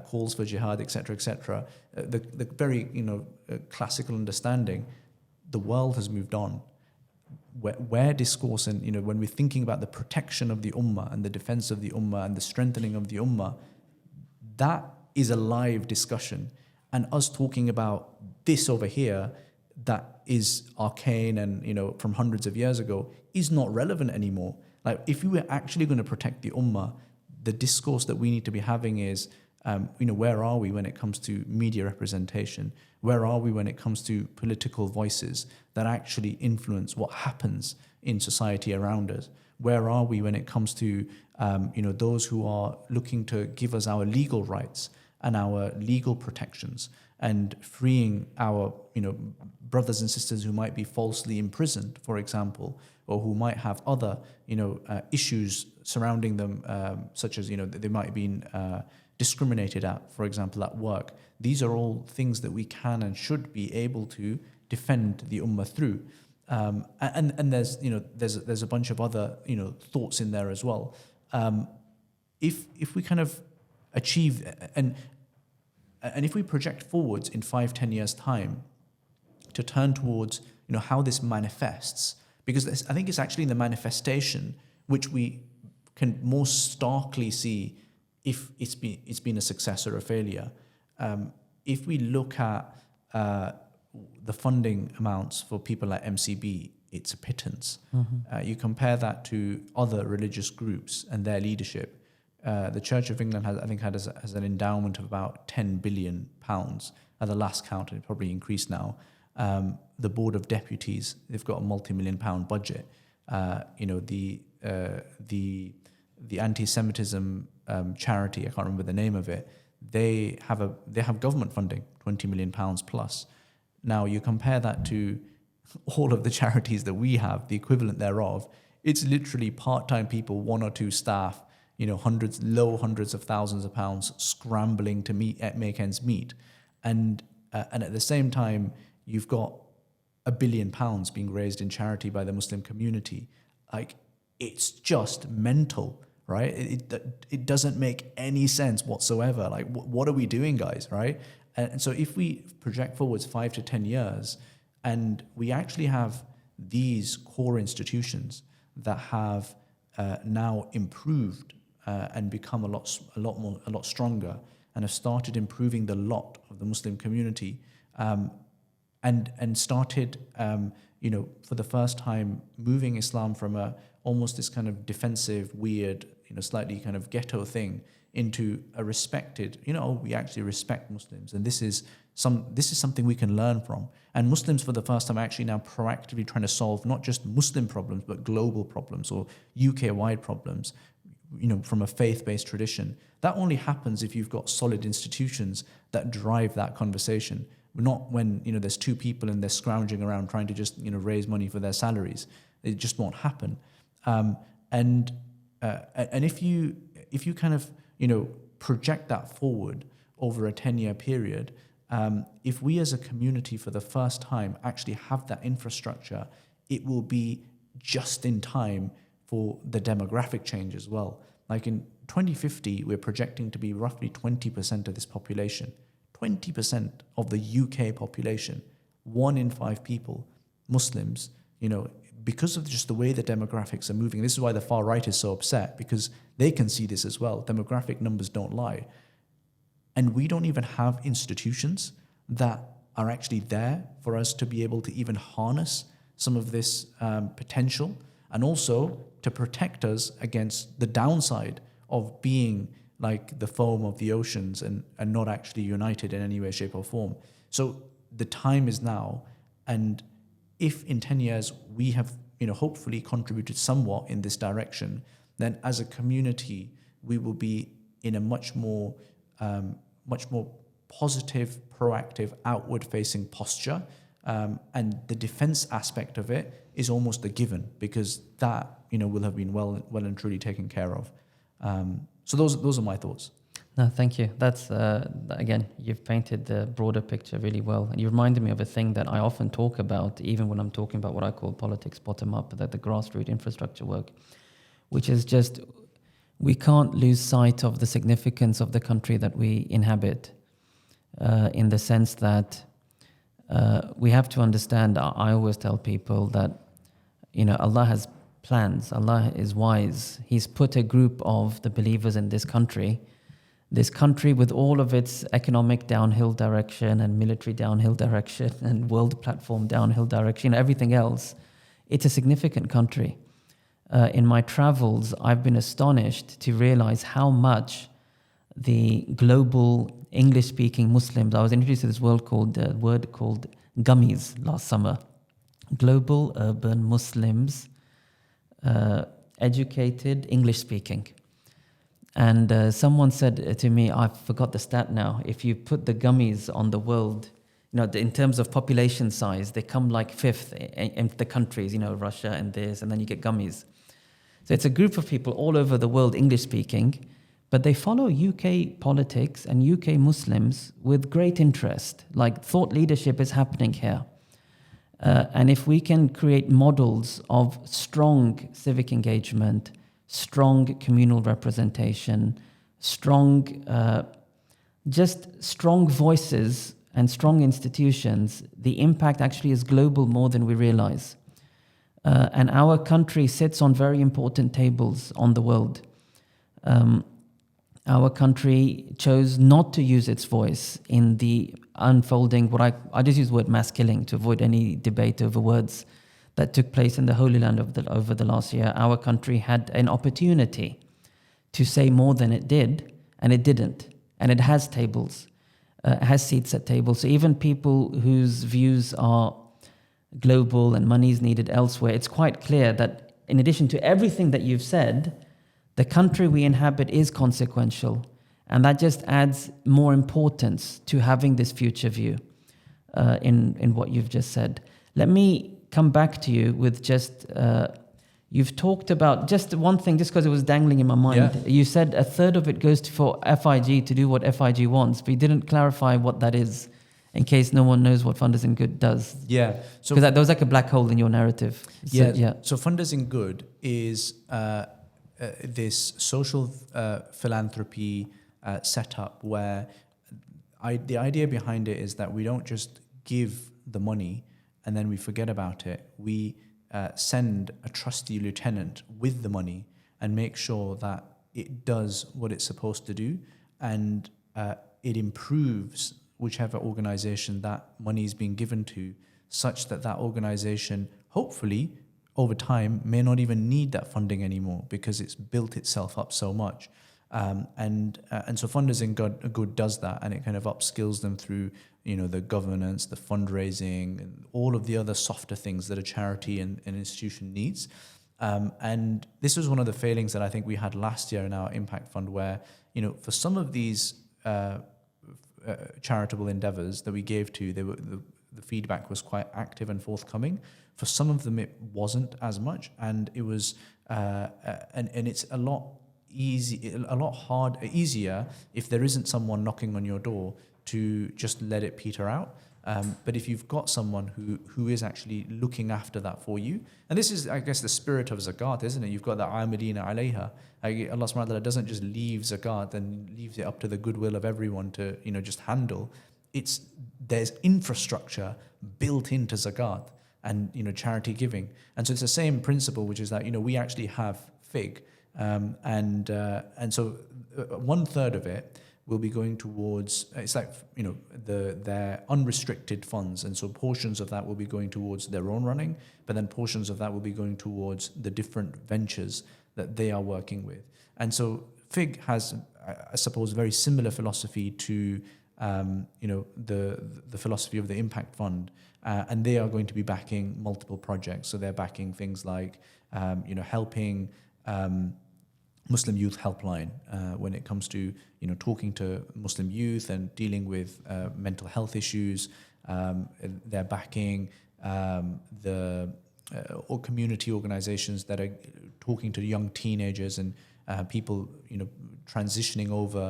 calls for jihad, etc., etc. The very classical understanding. The world has moved on. Where discourse and when we're thinking about the protection of the ummah and the defense of the ummah and the strengthening of the ummah, that is a live discussion. And us talking about this over here that is arcane and from hundreds of years ago is not relevant anymore. Like, if we were actually going to protect the ummah, the discourse that we need to be having is where are we when it comes to media representation? Where are we when it comes to political voices that actually influence what happens in society around us? Where are we when it comes to those who are looking to give us our legal rights and our legal protections, and freeing our brothers and sisters who might be falsely imprisoned, for example, or who might have other issues surrounding them, such as they might have been discriminated at, for example, at work. These are all things that we can and should be able to defend the ummah through. And there's a bunch of other thoughts in there as well. If we kind of achieve and if we project forwards in 5-10 years time to turn towards how this manifests, because I think it's actually in the manifestation which we can most starkly see if it's been a success or a failure. If we look at the funding amounts for people like MCB, it's a pittance. You compare that to other religious groups and their leadership. The Church of England has an endowment of about £10 billion at the last count, and it probably increased now. The Board of Deputies, they've got a multi-million-pound budget. The anti-Semitism charity, I can't remember the name of it, they have government funding, £20 million plus. Now you compare that to all of the charities that we have, the equivalent thereof, it's literally part-time people, 1 or 2 staff, hundreds of thousands of pounds scrambling to make ends meet. And at the same time, you've got £1 billion being raised in charity by the Muslim community. Like, it's just mental, right? It doesn't make any sense whatsoever. Like, what are we doing, guys, right? And so if we project forwards 5 to 10 years, and we actually have these core institutions that have now improved and become a lot stronger, and have started improving the lot of the Muslim community, and started for the first time moving Islam from almost this kind of defensive, weird, slightly kind of ghetto thing into a respected, we actually respect Muslims, and this is something we can learn from. And Muslims, for the first time, are actually now proactively trying to solve not just Muslim problems, but global problems or UK-wide problems, from a faith-based tradition. That only happens if you've got solid institutions that drive that conversation, not when there's 2 people and they're scrounging around trying to just raise money for their salaries. It just won't happen. And if you kind of project that forward over a 10-year period, if we as a community for the first time actually have that infrastructure, it will be just in time for the demographic change as well. Like in 2050, we're projecting to be roughly 20% of this population, 20% of the UK population, 1 in 5 people, Muslims, because of just the way the demographics are moving. This is why the far right is so upset, because they can see this as well. Demographic numbers don't lie. And we don't even have institutions that are actually there for us to be able to even harness some of this potential, and also to protect us against the downside of being like the foam of the oceans and not actually united in any way, shape or form. So the time is now, and if in 10 years we have hopefully contributed somewhat in this direction, then as a community we will be in a much more positive, proactive, outward-facing posture, and the defense aspect of it is almost a given, because that will have been well and truly taken care of. So those are my thoughts. No, thank you. That's, again, you've painted the broader picture really well. And you reminded me of a thing that I often talk about, even when I'm talking about what I call politics bottom up, that the grassroots infrastructure work, which is just, we can't lose sight of the significance of the country that we inhabit, in the sense that we have to understand, I always tell people that, Allah has plans, Allah is wise. He's put a group of the believers in this country with all of its economic downhill direction and military downhill direction and world platform downhill direction, everything else, it's a significant country. In my travels, I've been astonished to realize how much the global English-speaking Muslims, I was introduced to this word called gummies last summer. Global urban Muslims, educated, English-speaking. And someone said to me, I forgot the stat now, if you put the gummies on the world, in terms of population size, they come like fifth in the countries, Russia and this, and then you get gummies. So it's a group of people all over the world, English-speaking, but they follow UK politics and UK Muslims with great interest. Like thought leadership is happening here. And if we can create models of strong civic engagement, strong communal representation, strong voices and strong institutions, the impact actually is global more than we realize. And our country sits on very important tables on the world. Our country chose not to use its voice in the unfolding, I just use the word mass killing to avoid any debate over words, that took place in the Holy Land over the last year. Our country had an opportunity to say more than it did, and it didn't. And it has tables, it has seats at tables. So even people whose views are global and money is needed elsewhere, it's quite clear that in addition to everything that you've said, the country we inhabit is consequential. And that just adds more importance to having this future view in what you've just said. Let me come back to you with just, you've talked about just one thing, just because it was dangling in my mind. Yeah. You said a third of it goes for FIG to do what FIG wants, but you didn't clarify what that is, in case no one knows what Funders in Good does. Yeah. So because that was like a black hole in your narrative. So, yeah. So Funders in Good is this social philanthropy setup where the idea behind it is that we don't just give the money and then we forget about it. We send a trusty lieutenant with the money and make sure that it does what it's supposed to do, and it improves whichever organization that money is being given to, such that that organization hopefully over time may not even need that funding anymore because it's built itself up so much. And so Funders in Good does that, and it kind of upskills them through the governance, the fundraising, and all of the other softer things that a charity and an institution needs. And this was one of the failings that I think we had last year in our impact fund, where for some of these charitable endeavors that we gave to, the feedback was quite active and forthcoming. For some of them, it wasn't as much, and it was and it's a lot easier if there isn't someone knocking on your door to just let it peter out. But if you've got someone who is actually looking after that for you, and this is, I guess, the spirit of zakat, isn't it? You've got the amilina alayha. Allah subhanahu wa ta'ala doesn't just leave zakat and leaves it up to the goodwill of everyone to just handle. There's infrastructure built into zakat and charity giving, and so it's the same principle, which is that we actually have FIG, and so 1/3 of it will be going towards, it's like their unrestricted funds, and so portions of that will be going towards their own running, but then portions of that will be going towards the different ventures that they are working with. And so FIG has, I suppose, very similar philosophy to the philosophy of the impact fund, and they are going to be backing multiple projects. So they're backing things like helping Muslim Youth Helpline when it comes to talking to Muslim youth and dealing with mental health issues. They're backing the community organizations that are talking to young teenagers and people, transitioning over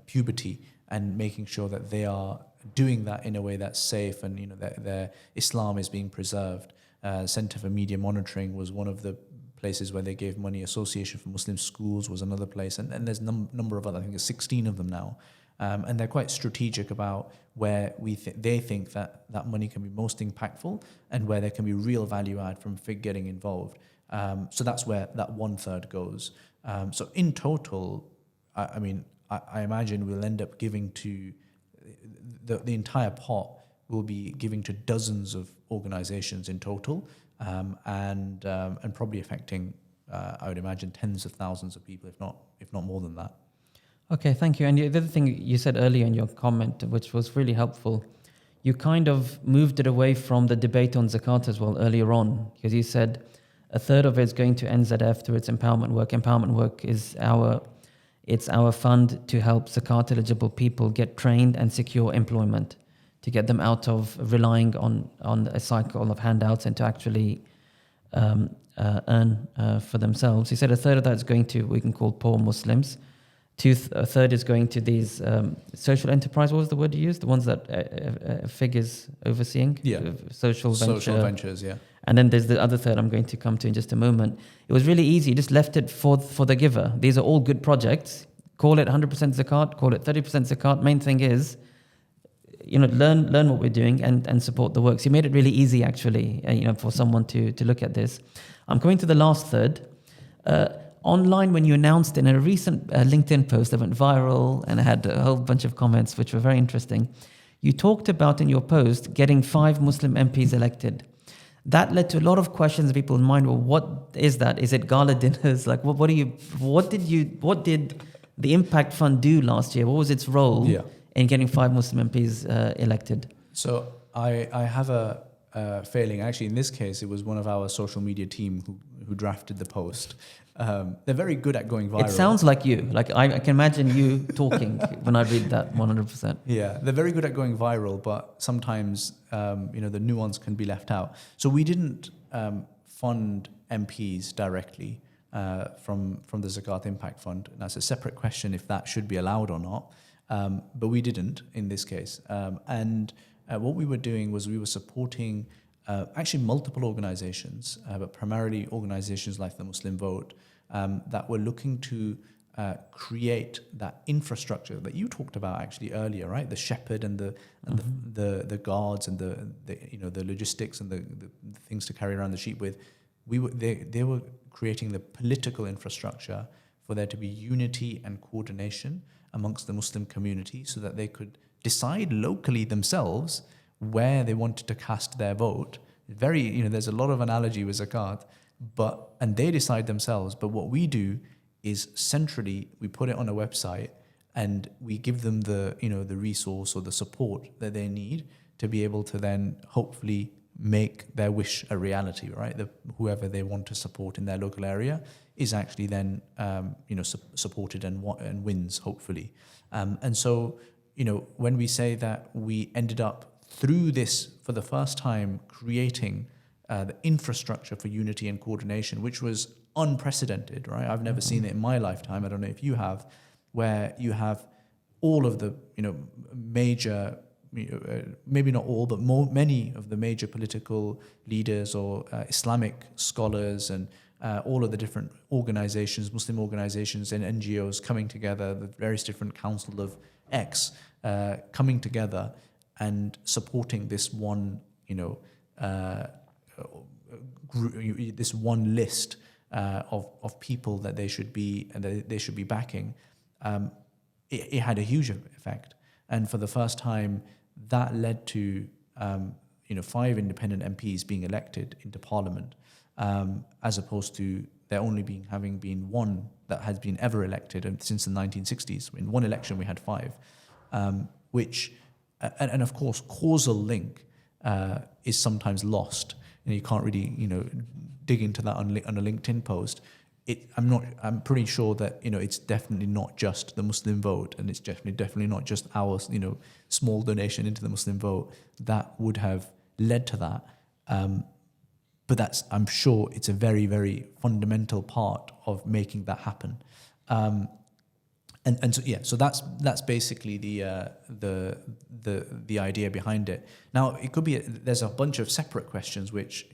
puberty, and making sure that they are doing that in a way that's safe, and that their Islam is being preserved. Center for Media Monitoring was one of the places where they gave money. Association for Muslim Schools was another place, and there's number of other, I think there's 16 of them now. And they're quite strategic about where they think that money can be most impactful, and where there can be real value add from FIG getting involved. So that's where that 1/3 goes. So in total, I imagine we'll end up giving to the entire pot will be giving to dozens of organizations in total, and probably affecting, I would imagine, tens of thousands of people, if not more than that. Okay, thank you. And the other thing you said earlier in your comment, which was really helpful, you kind of moved it away from the debate on zakat as well earlier on, because you said 1/3 of it is going to NZF through its empowerment work. Empowerment work is our fund to help zakat eligible people get trained and secure employment, to get them out of relying on a cycle of handouts and to actually earn for themselves. He said 1/3 of that is going to, we can call poor Muslims. 1/3 is going to these social enterprise. What was the word you used? The ones that figures overseeing? Yeah. Social ventures, yeah. And then there's the other 1/3 I'm going to come to in just a moment. It was really easy. You just left it for the giver. These are all good projects. Call it 100% zakat, call it 30% zakat. Main thing is, learn what we're doing and support the works. You made it really easy, actually, for someone to look at this. I'm going to the last 1/3. Online, when you announced in a recent LinkedIn post that went viral and had a whole bunch of comments which were very interesting, you talked about in your post getting 5 Muslim MPs elected. That led to a lot of questions in people's mind. Well, what is that? Is it gala dinners? Like, what did the Impact Fund do last year? What was its role in getting 5 Muslim MPs elected? So I have a failing. Actually, in this case, it was one of our social media team who drafted the post. They're very good at going viral. It sounds like you. Like I can imagine you talking when I read that 100%. Yeah, they're very good at going viral, but sometimes the nuance can be left out. So we didn't fund MPs directly from the Zakat Impact Fund. And that's a separate question if that should be allowed or not. But we didn't in this case. And what we were doing was we were supporting actually multiple organizations, but primarily organizations like the Muslim Vote, that were looking to create that infrastructure that you talked about actually earlier, right? The shepherd and the guards and the logistics and the things to carry around the sheep with. They were creating the political infrastructure for there to be unity and coordination amongst the Muslim community, so that they could decide locally themselves where they wanted to cast their vote. There's a lot of analogy with zakat, and they decide themselves. But what we do is centrally, we put it on a website and we give them the resource or the support that they need to be able to then hopefully make their wish a reality, right? Whoever they want to support in their local area is actually then supported and wins, hopefully. And so, when we say that we ended up through this for the first time creating the infrastructure for unity and coordination, which was unprecedented, right? I've never seen it in my lifetime. I don't know if you have, where you have all of the major, maybe not all, but many of the major political leaders or Islamic scholars and all of the different organizations, Muslim organizations and NGOs coming together, the various different council of X coming together and supporting this one, this one list of people that they should be backing. It had a huge effect, and for the first time, that led to 5 independent MPs being elected into Parliament, as opposed to there only having been one that has been ever elected, and since the 1960s. In one election, we had 5, which. And of course, causal link is sometimes lost, and you can't really, dig into that on a LinkedIn post. I'm pretty sure that it's definitely not just the Muslim Vote, and it's definitely not just our small donation into the Muslim Vote that would have led to that. but I'm sure it's a very, very fundamental part of making that happen. So that's basically the idea behind it. Now, it could be there's a bunch of separate questions which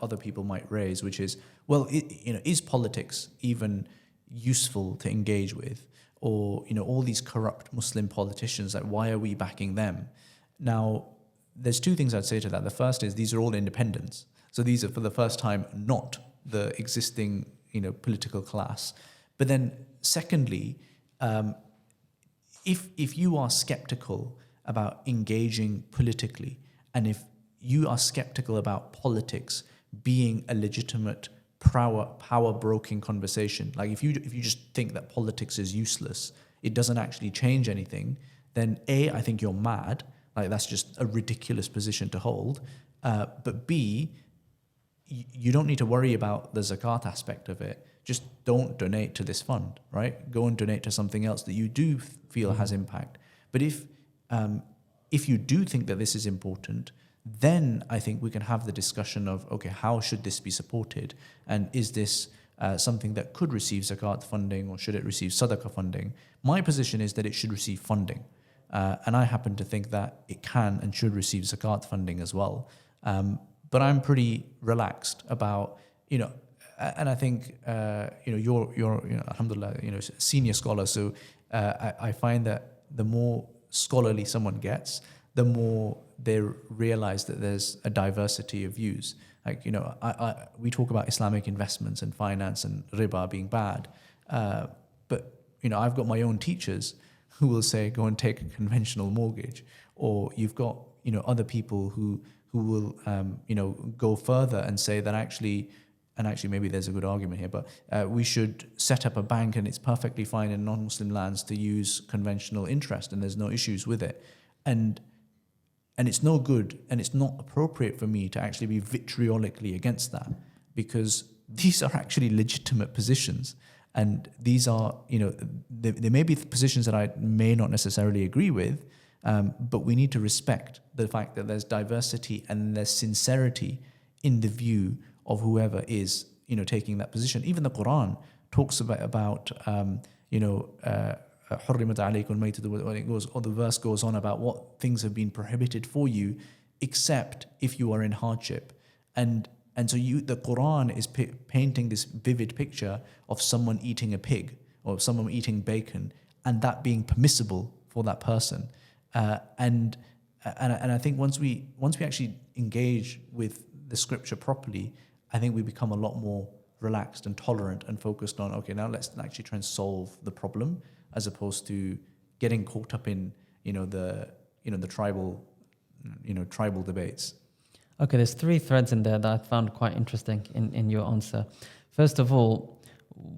other people might raise, which is, well, is politics even useful to engage with, or all these corrupt Muslim politicians, like, why are we backing them? Now, there's two things I'd say to that. The first is these are all independents, so these are for the first time not the existing political class. But then secondly, if you are skeptical about engaging politically, and if you are skeptical about politics being a legitimate power broking conversation, like if you just think that politics is useless, it doesn't actually change anything, then A, I think you're mad. Like, that's just a ridiculous position to hold. But B, you don't need to worry about the zakat aspect of it. Just don't donate to this fund, right? Go and donate to something else that you do feel has impact. But if you do think that this is important, then I think we can have the discussion of, okay, how should this be supported? And is this something that could receive zakat funding, or should it receive sadaqah funding? My position is that it should receive funding. And I happen to think that it can and should receive zakat funding as well. But I'm pretty relaxed about, and I think you're alhamdulillah, senior scholar. So I find that the more scholarly someone gets, the more they realize that there's a diversity of views. Like, we talk about Islamic investments and finance and riba being bad, but I've got my own teachers who will say go and take a conventional mortgage, or you've got other people who will go further and say that actually maybe there's a good argument here, but we should set up a bank, and it's perfectly fine in non-Muslim lands to use conventional interest, and there's no issues with it. And it's no good, and it's not appropriate for me to actually be vitriolically against that, because these are actually legitimate positions. And these are, there may be positions that I may not necessarily agree with, but we need to respect the fact that there's diversity and there's sincerity in the view of whoever is, taking that position. Even the Quran talks about حُرِّمَتْ عَلَيْكُمُ الْمَيْتَةُ, or the verse goes on about what things have been prohibited for you, except if you are in hardship. And so the Quran is painting this vivid picture of someone eating a pig or someone eating bacon, and that being permissible for that person. And I think once we actually engage with the scripture properly, I think we become a lot more relaxed and tolerant and focused on, okay, now let's actually try and solve the problem, as opposed to getting caught up in the tribal debates. Okay, there's three threads in there that I found quite interesting in your answer. First of all,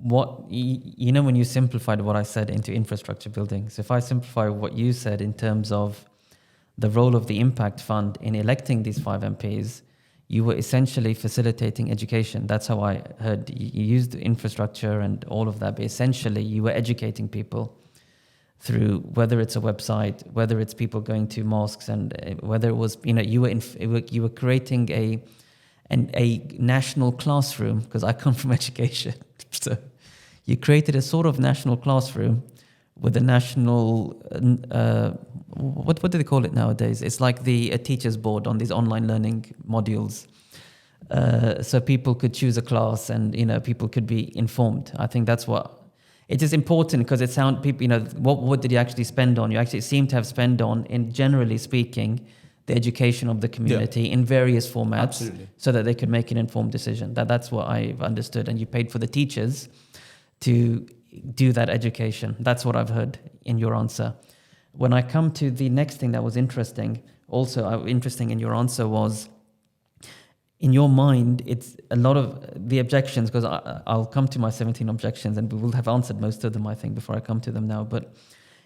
when you simplified what I said into infrastructure building. So if I simplify what you said in terms of the role of the impact fund in electing these 5 MPs, you were essentially facilitating education. That's how I heard you used infrastructure and all of that, but essentially you were educating people through, whether it's a website, whether it's people going to mosques, and whether it was, you were creating a national classroom, because I come from education. So you created a sort of national classroom with a national, what do they call it nowadays? It's like a teacher's board on these online learning modules. So people could choose a class, and people could be informed. I think that's what it is important, because it sounds people. What did you actually spend on? You actually seem to have spent on, in generally speaking, the education of the community in various formats, Absolutely. So that they could make an informed decision. That's what I've understood. And you paid for the teachers to do that education. That's what I've heard in your answer. When I come to the next thing that was interesting in your answer was, in your mind, it's a lot of the objections, because I'll come to my 17 objections, and we will have answered most of them, I think, before I come to them now. But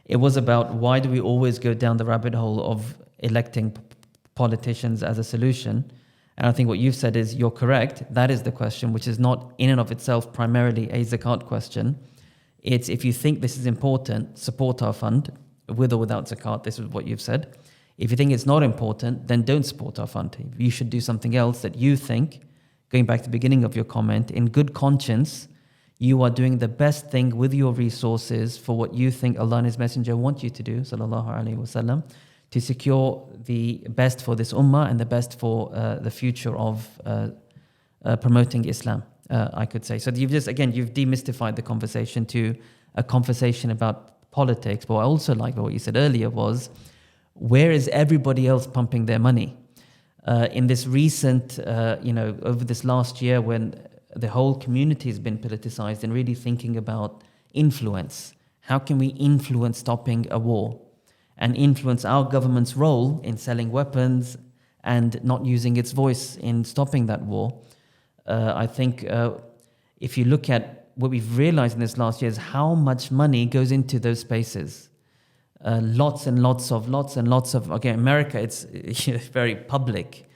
it was about, why do we always go down the rabbit hole of electing politicians as a solution? And I think what you've said is, you're correct. That is the question, which is not in and of itself primarily a zakat question. It's, if you think this is important, support our fund with or without zakat. This is what you've said. If you think it's not important, then don't support our fund. You should do something else that you think going back to the beginning of your comment, in good conscience, you are doing the best thing with your resources for what you think Allah and His Messenger want you to do, sallallahu alaihi wasallam, to secure the best for this ummah and the best for the future of promoting Islam, I could say. So you've demystified the conversation to a conversation about politics. But I also like what you said earlier was, where is everybody else pumping their money? In this recent, over this last year, when the whole community has been politicized and really thinking about influence. How can we influence stopping a war and influence our government's role in selling weapons and not using its voice in stopping that war? I think if you look at what we've realized in this last year is how much money goes into those spaces. Lots and lots of, again, America, it's very public.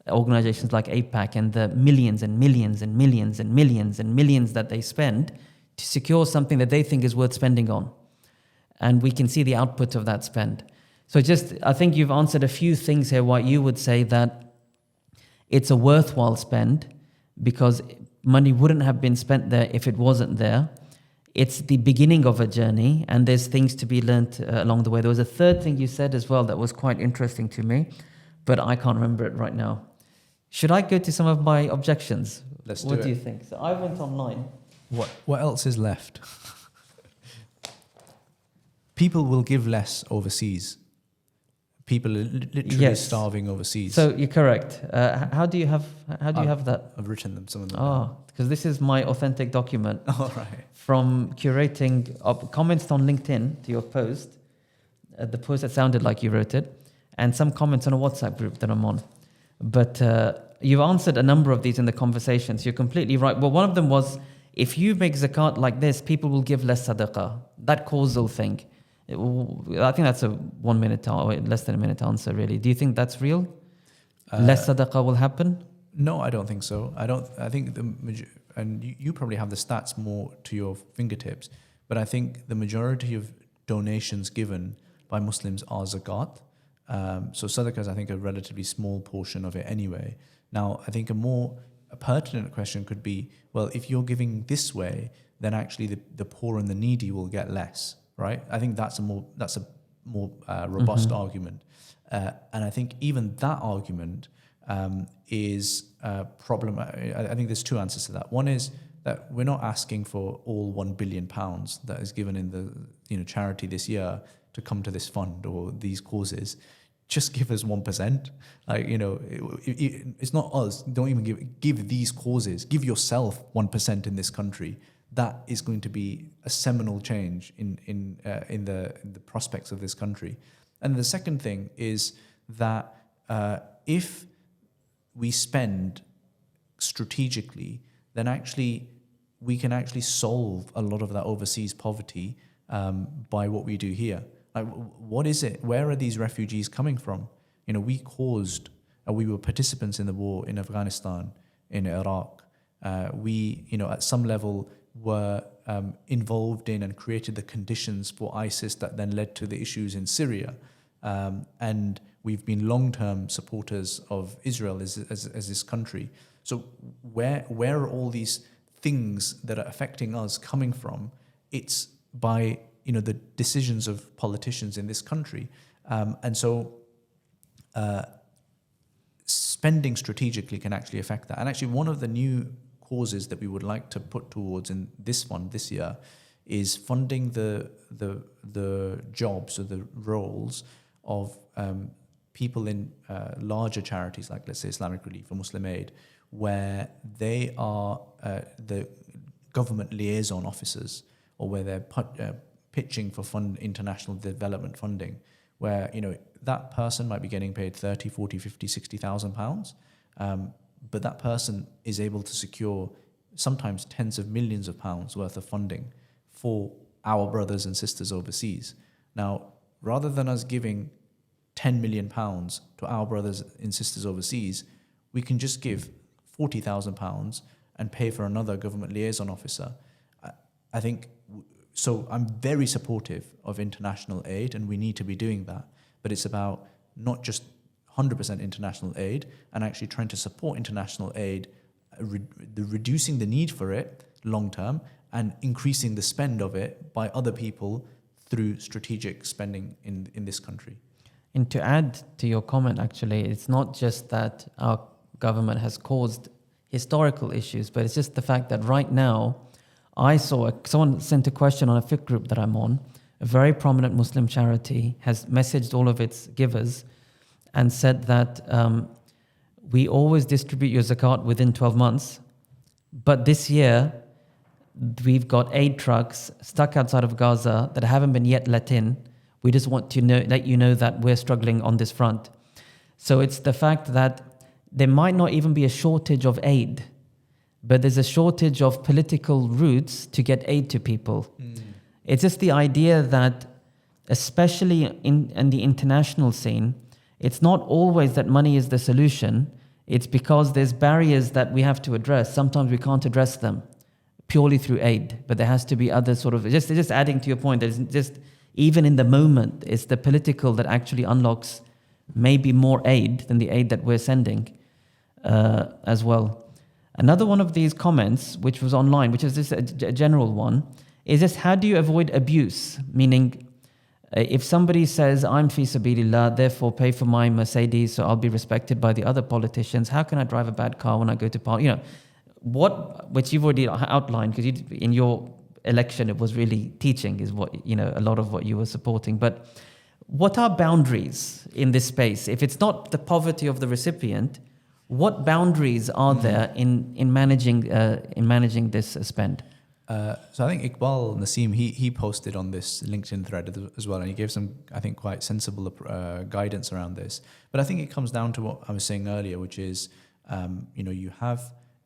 Organizations like AIPAC and the millions and millions and millions and millions and millions that they spend to secure something that they think is worth spending on. And we can see the output of that spend. So I think you've answered a few things here why you would say that it's a worthwhile spend, because money wouldn't have been spent there if it wasn't there. It's the beginning of a journey, and there's things to be learnt along the way. There was a third thing you said as well that was quite interesting to me, but I can't remember it right now. Should I go to some of my objections? Let's do it. What do you think? So I went online. What else is left? People will give less overseas. People are literally starving overseas. So you're correct. How do you have that? I've written them, some of them. Oh, because this is my authentic document. All right. From curating comments on LinkedIn to your post, the post that sounded like you wrote it, and some comments on a WhatsApp group that I'm on. But you've answered a number of these in the conversations. You're completely right. Well, one of them was, if you make zakat like this, people will give less sadaqah. That causal thing. I think that's a 1 minute or less than a minute answer, really. Do you think that's real? Less sadaqah will happen? No, I don't think so. I think and you probably have the stats more to your fingertips, but I think the majority of donations given by Muslims are zakat. So sadaqah is, I think, a relatively small portion of it anyway. Now, I think a more pertinent question could be, well, if you're giving this way, then actually the poor and the needy will get less, right? I think that's a more robust argument. And I think even that argument is a problem. I think there's two answers to that. One is that we're not asking for all £1 billion that is given in the charity this year to come to this fund or these causes. Just give us 1%. It's not us. Don't even give these causes. Give yourself 1% in this country. That is going to be a seminal change in the prospects of this country. And the second thing is that if we spend strategically, then actually we can actually solve a lot of that overseas poverty by what we do here. Like, what is it? Where are these refugees coming from? We were participants in the war in Afghanistan, in Iraq. We, at some level, were involved in and created the conditions for ISIS that then led to the issues in Syria. And we've been long-term supporters of Israel as this country. So where are all these things that are affecting us coming from? It's by the decisions of politicians in this country. And so spending strategically can actually affect that. And actually one of the new causes that we would like to put towards in this fund this year is funding the jobs or the roles of people in larger charities like, let's say, Islamic Relief or Muslim Aid, where they are the government liaison officers, or where they're pitching for international development funding, where that person might be getting paid 30, 40, 50, 60,000 pounds, but that person is able to secure sometimes tens of millions of pounds worth of funding for our brothers and sisters overseas. Now, rather than us giving 10 million pounds to our brothers and sisters overseas, we can just give 40,000 pounds and pay for another government liaison officer. I think. So I'm very supportive of international aid, and we need to be doing that. But it's about not just 100% international aid and actually trying to support international aid reducing the need for it long term and increasing the spend of it by other people through strategic spending in this country. And to add to your comment, actually, it's not just that our government has caused historical issues, but it's just the fact that right now, I saw someone sent a question on a fiqh group that I'm on. A very prominent Muslim charity has messaged all of its givers and said that we always distribute your zakat within 12 months, but this year we've got aid trucks stuck outside of Gaza that haven't been yet let in. We just want to let you know that we're struggling on this front. So it's the fact that there might not even be a shortage of aid, but there's a shortage of political routes to get aid to people. It's just the idea that, especially in the international scene, it's not always that money is the solution. It's because there's barriers that we have to address. Sometimes we can't address them purely through aid, but there has to be other sort of, just adding to your point, there's just, even in the moment, it's the political that actually unlocks maybe more aid than the aid that we're sending as well. Another one of these comments, which was online, which is just a general one, is just how do you avoid abuse? Meaning, if somebody says, I'm fi sabilillah, therefore pay for my Mercedes, so I'll be respected by the other politicians, how can I drive a bad car when I go to park? You know, which you've already outlined, because in your election, it was really teaching is what, a lot of what you were supporting. But what are boundaries in this space? If it's not the poverty of the recipient, what boundaries are there in managing this spend? So I think Iqbal Naseem, he posted on this LinkedIn thread as well, and he gave some, I think, quite sensible guidance around this. But I think it comes down to what I was saying earlier, which is, you have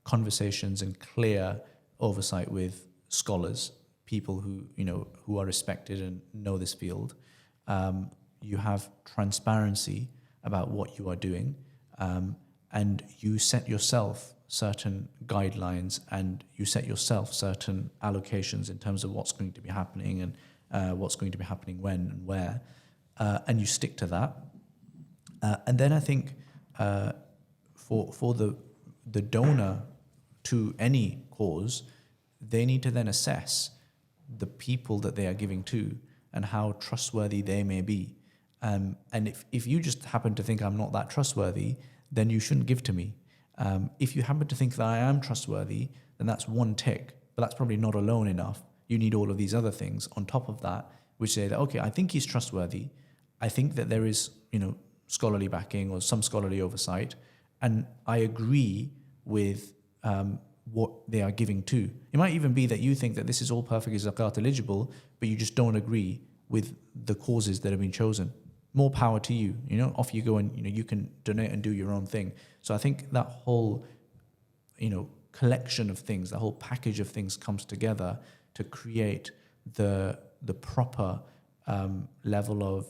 conversations and clear oversight with scholars, people who are respected and know this field. You have transparency about what you are doing, and you set yourself certain guidelines and you set yourself certain allocations in terms of what's going to be happening and what's going to be happening when and where, and you stick to that. And then I think for the donor to any cause, they need to then assess the people that they are giving to and how trustworthy they may be. And if you just happen to think I'm not that trustworthy, then you shouldn't give to me. If you happen to think that I am trustworthy, then that's one tick, but that's probably not alone enough. You need all of these other things on top of that, which say that, okay, I think he's trustworthy. I think that there is, scholarly backing or some scholarly oversight, and I agree with what they are giving to. It might even be that you think that this is all perfectly zakat eligible, but you just don't agree with the causes that have been chosen. More power to you. Off you go, and you can donate and do your own thing. So I think that whole, collection of things, the whole package of things comes together to create the proper level of,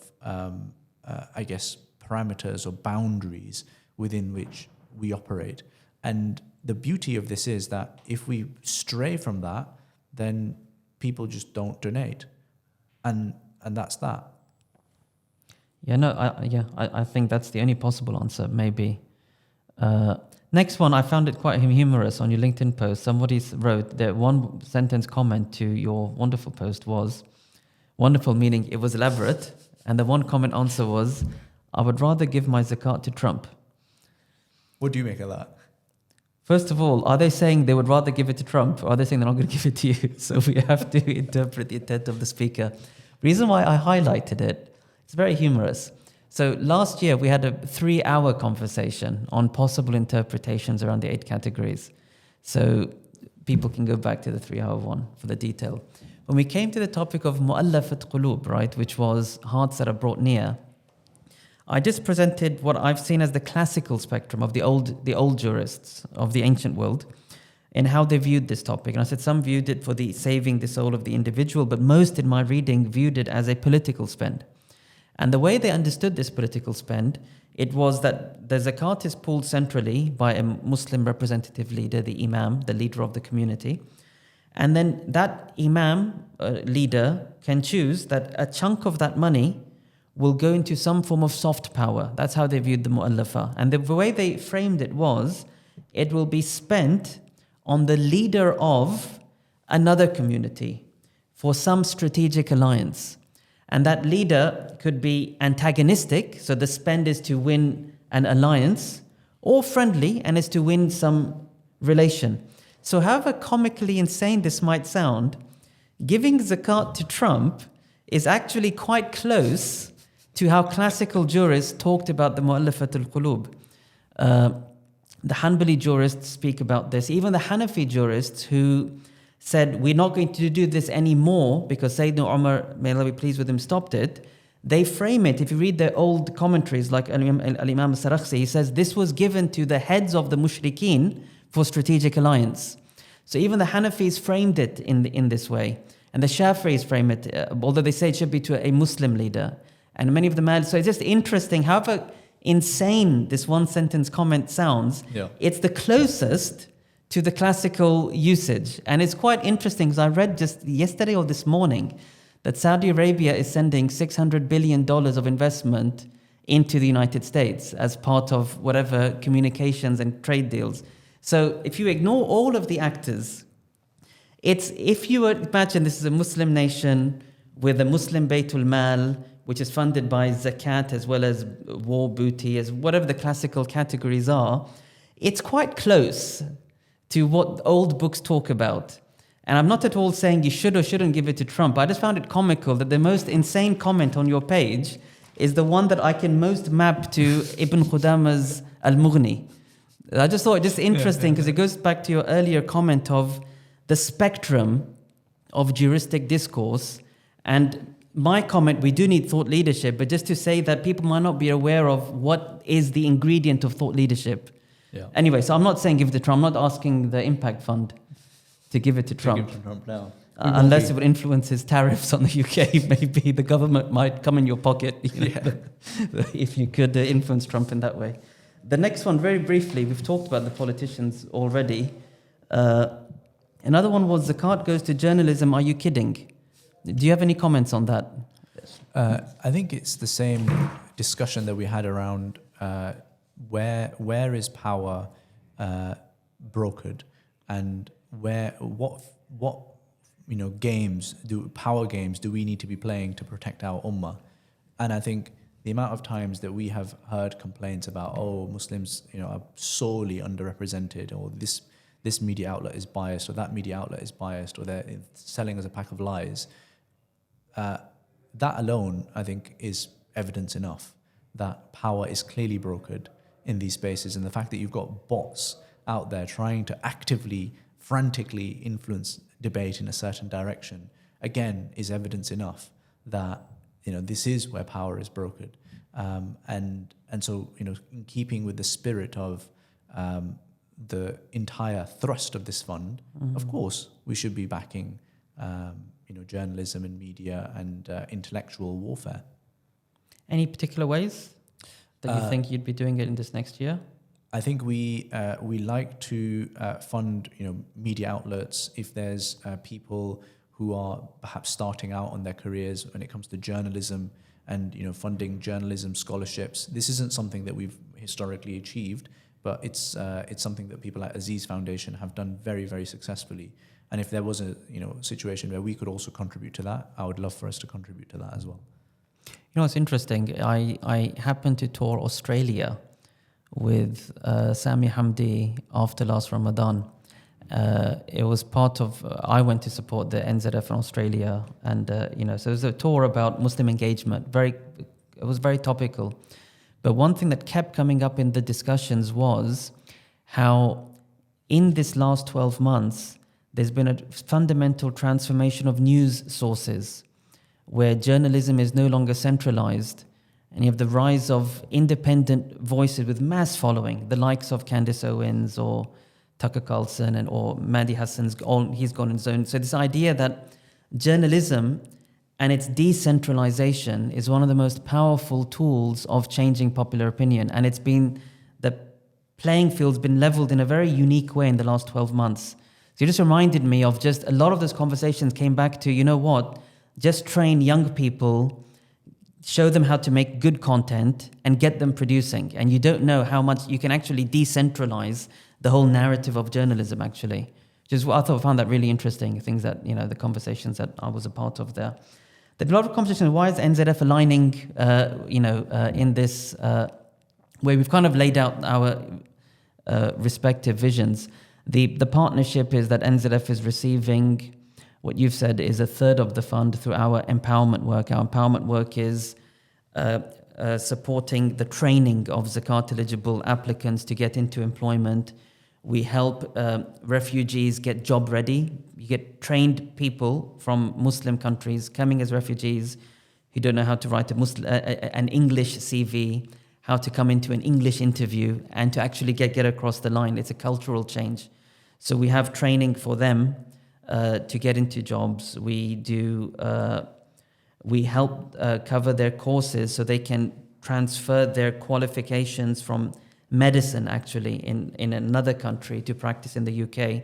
parameters or boundaries within which we operate. And the beauty of this is that if we stray from that, then people just don't donate, and that's that. I think that's the only possible answer, maybe. Next one, I found it quite humorous on your LinkedIn post. Somebody wrote that one sentence comment to your wonderful post was, wonderful meaning it was elaborate, and the one comment answer was, I would rather give my zakat to Trump. What do you make of that? First of all, are they saying they would rather give it to Trump, or are they saying they're not going to give it to you? So we have to interpret the intent of the speaker. Reason why I highlighted it, it's very humorous. So last year we had a 3-hour conversation on possible interpretations around the 8 categories. So people can go back to the 3-hour one for the detail. When we came to the topic of mu'allafat qulub, right, which was hearts that are brought near, I just presented what I've seen as the classical spectrum of the old jurists of the ancient world in how they viewed this topic. And I said some viewed it for the saving the soul of the individual, but most in my reading viewed it as a political spend. And the way they understood this political spend, it was that the zakat is pulled centrally by a Muslim representative leader, the imam, the leader of the community. And then that imam leader can choose that a chunk of that money will go into some form of soft power. That's how they viewed the mu'allafa. And the way they framed it was, it will be spent on the leader of another community for some strategic alliance. And that leader could be antagonistic, so the spend is to win an alliance, or friendly, and is to win some relation. So however comically insane this might sound, giving zakat to Trump is actually quite close to how classical jurists talked about the mu'allafat al-qulub. The Hanbali jurists speak about this. Even the Hanafi jurists who said, we're not going to do this anymore because Sayyidina Umar, may Allah be pleased with him, stopped it. They frame it, if you read their old commentaries like Al-Imam al-Sarakhsi, he says this was given to the heads of the mushrikeen for strategic alliance. So even the Hanafis framed it in this way. And the Shafi'is frame it, although they say it should be to a Muslim leader. And many of the Maliks. So it's just interesting, however insane this one sentence comment sounds, it's the closest to the classical usage. And it's quite interesting because I read just yesterday or this morning that Saudi Arabia is sending $600 billion of investment into the United States as part of whatever communications and trade deals. So if you ignore all of the actors, it's, if you imagine this is a Muslim nation with a Muslim Baytul Mal, which is funded by zakat as well as war booty, as whatever the classical categories are, it's quite close to what old books talk about. And I'm not at all saying you should or shouldn't give it to Trump. I just found it comical that the most insane comment on your page is the one that I can most map to Ibn Qudama's Al-Mughni. I just thought it just interesting because it goes back to your earlier comment of the spectrum of juristic discourse. And my comment, we do need thought leadership, but just to say that people might not be aware of what is the ingredient of thought leadership. Anyway, so I'm not saying give it to Trump. I'm not asking the Impact Fund to give it to Trump. Give it to Trump now. Unless it would influence his tariffs on the UK, maybe the government might come in your pocket if you could influence Trump in that way. The next one, very briefly, we've talked about the politicians already. Another one was zakat goes to journalism. Are you kidding? Do you have any comments on that? I think it's the same discussion that we had around where is power brokered, and what power games do we need to be playing to protect our ummah? And I think the amount of times that we have heard complaints about, Muslims are sorely underrepresented, or this media outlet is biased, or that media outlet is biased, or they're selling us a pack of lies. That alone, I think, is evidence enough that power is clearly brokered in these spaces. And the fact that you've got bots out there trying to actively, frantically influence debate in a certain direction, again, is evidence enough that this is where power is brokered. And so, in keeping with the spirit of the entire thrust of this fund, of course, we should be backing journalism and media and intellectual warfare. Any particular ways that you think you'd be doing it in this next year? I think we like to fund media outlets if there's people who are perhaps starting out on their careers when it comes to journalism, and funding journalism scholarships. This isn't something that we've historically achieved, but it's something that people at Aziz Foundation have done very, very successfully. And if there was a situation where we could also contribute to that, I would love for us to contribute to that as well. It's interesting. I happened to tour Australia with Sami Hamdi after last Ramadan. It was part of, I went to support the NZF in Australia, and so it was a tour about Muslim engagement. It was very topical. But one thing that kept coming up in the discussions was how in this last 12 months, there's been a fundamental transformation of news sources where journalism is no longer centralized, and you have the rise of independent voices with mass following, the likes of Candace Owens or Tucker Carlson or Mehdi Hassan's he's gone in his own. So this idea that journalism and its decentralization is one of the most powerful tools of changing popular opinion. And it's been, the playing field's been leveled in a very unique way in the last 12 months. So you just reminded me of just a lot of those conversations came back to, just train young people, show them how to make good content and get them producing. And you don't know how much you can actually decentralize the whole narrative of journalism, actually. Just I found that really interesting, things that, the conversations that I was a part of there. There's a lot of conversations, why is NZF aligning, in this, where we've kind of laid out our respective visions. The partnership is that NZF is receiving, what you've said is a third of the fund through our empowerment work. Our empowerment work is supporting the training of Zakat eligible applicants to get into employment. We help refugees get job ready. You get trained people from Muslim countries coming as refugees who don't know how to write an English CV, how to come into an English interview, and to actually get across the line. It's a cultural change. So we have training for them to get into jobs. We help cover their courses so they can transfer their qualifications from medicine, actually, in another country to practice in the UK,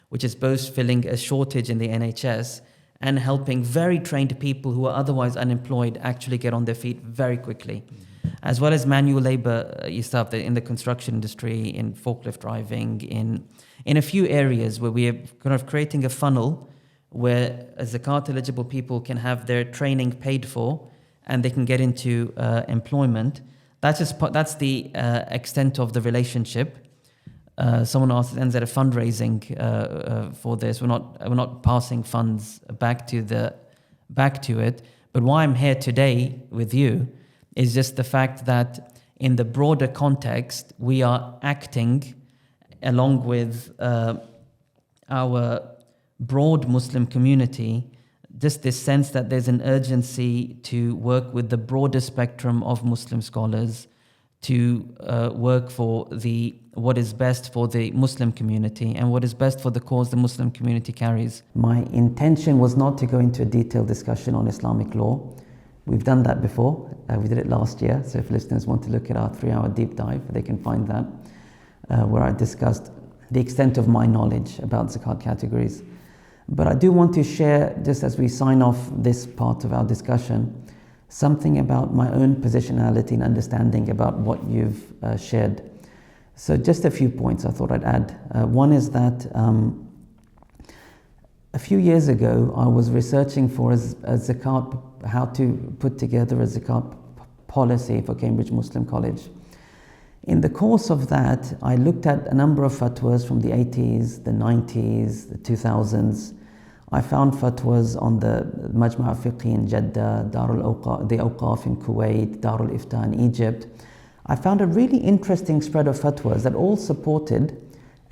which is both filling a shortage in the NHS and helping very trained people who are otherwise unemployed actually get on their feet very quickly. As well as manual labor stuff in the construction industry, in forklift driving, in a few areas where we are kind of creating a funnel where Zakat eligible people can have their training paid for and they can get into employment. That's the extent of the relationship. Someone asked, is NZF fundraising for this? We're not passing funds back to it. But why I'm here today with you is just the fact that in the broader context, we are acting along with our broad Muslim community, just this sense that there's an urgency to work with the broader spectrum of Muslim scholars, to work for what is best for the Muslim community and what is best for the cause the Muslim community carries. My intention was not to go into a detailed discussion on Islamic law. We've done that before. We did it last year. So if listeners want to look at our 3-hour deep dive, they can find that, where I discussed the extent of my knowledge about Zakat categories. But I do want to share, just as we sign off this part of our discussion, something about my own positionality and understanding about what you've shared. So just a few points I thought I'd add. One is that a few years ago, I was researching for a Zakat, how to put together a Zakat policy for Cambridge Muslim College. In the course of that, I looked at a number of fatwas from the 80s, the 90s, the 2000s. I found fatwas on the Majma' al-Fiqh in Jeddah, the Awqaf in Kuwait, Darul Iftah in Egypt. I found a really interesting spread of fatwas that all supported,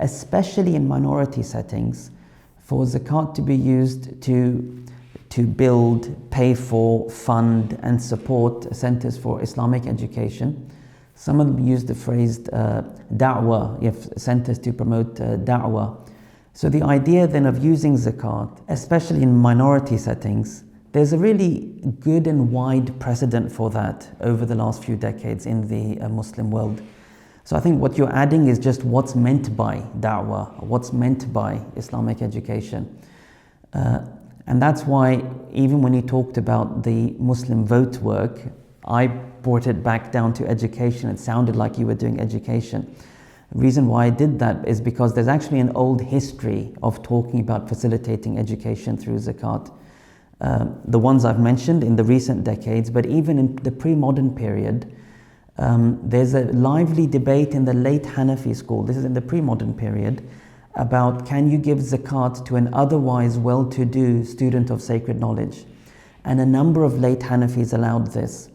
especially in minority settings, for zakat to be used to build, pay for, fund and support centers for Islamic education. Some of them used the phrase da'wah, you have centers to promote da'wah. So the idea then of using zakat, especially in minority settings, there's a really good and wide precedent for that over the last few decades in the Muslim world. So I think what you're adding is just what's meant by da'wah, what's meant by Islamic education. And that's why even when you talked about the Muslim vote work, I brought it back down to education. It sounded like you were doing education. The reason why I did that is because there's actually an old history of talking about facilitating education through zakat. The ones I've mentioned in the recent decades, but even in the pre-modern period, there's a lively debate in the late Hanafi school, this is in the pre-modern period, about can you give zakat to an otherwise well-to-do student of sacred knowledge. And a number of late Hanafis allowed this.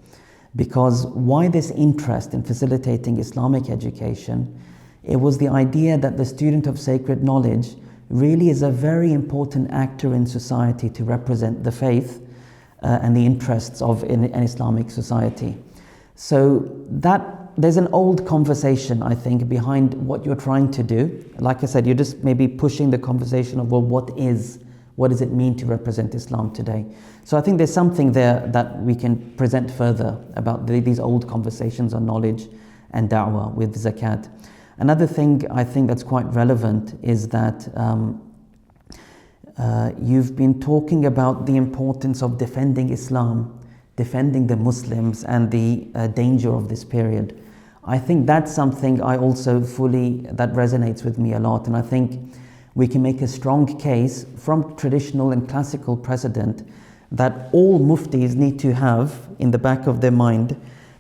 Because why this interest in facilitating Islamic education? It was the idea that the student of sacred knowledge really is a very important actor in society to represent the faith and the interests of an Islamic society. So that there's an old conversation, I think, behind what you're trying to do. Like I said, you're just maybe pushing the conversation of, well, what does it mean to represent Islam today? So I think there's something there that we can present further about these old conversations on knowledge and da'wah with zakat. Another thing I think that's quite relevant is that you've been talking about the importance of defending Islam, defending the Muslims and the danger of this period. I think that's something I also that resonates with me a lot. And I think we can make a strong case from traditional and classical precedent that all muftis need to have in the back of their mind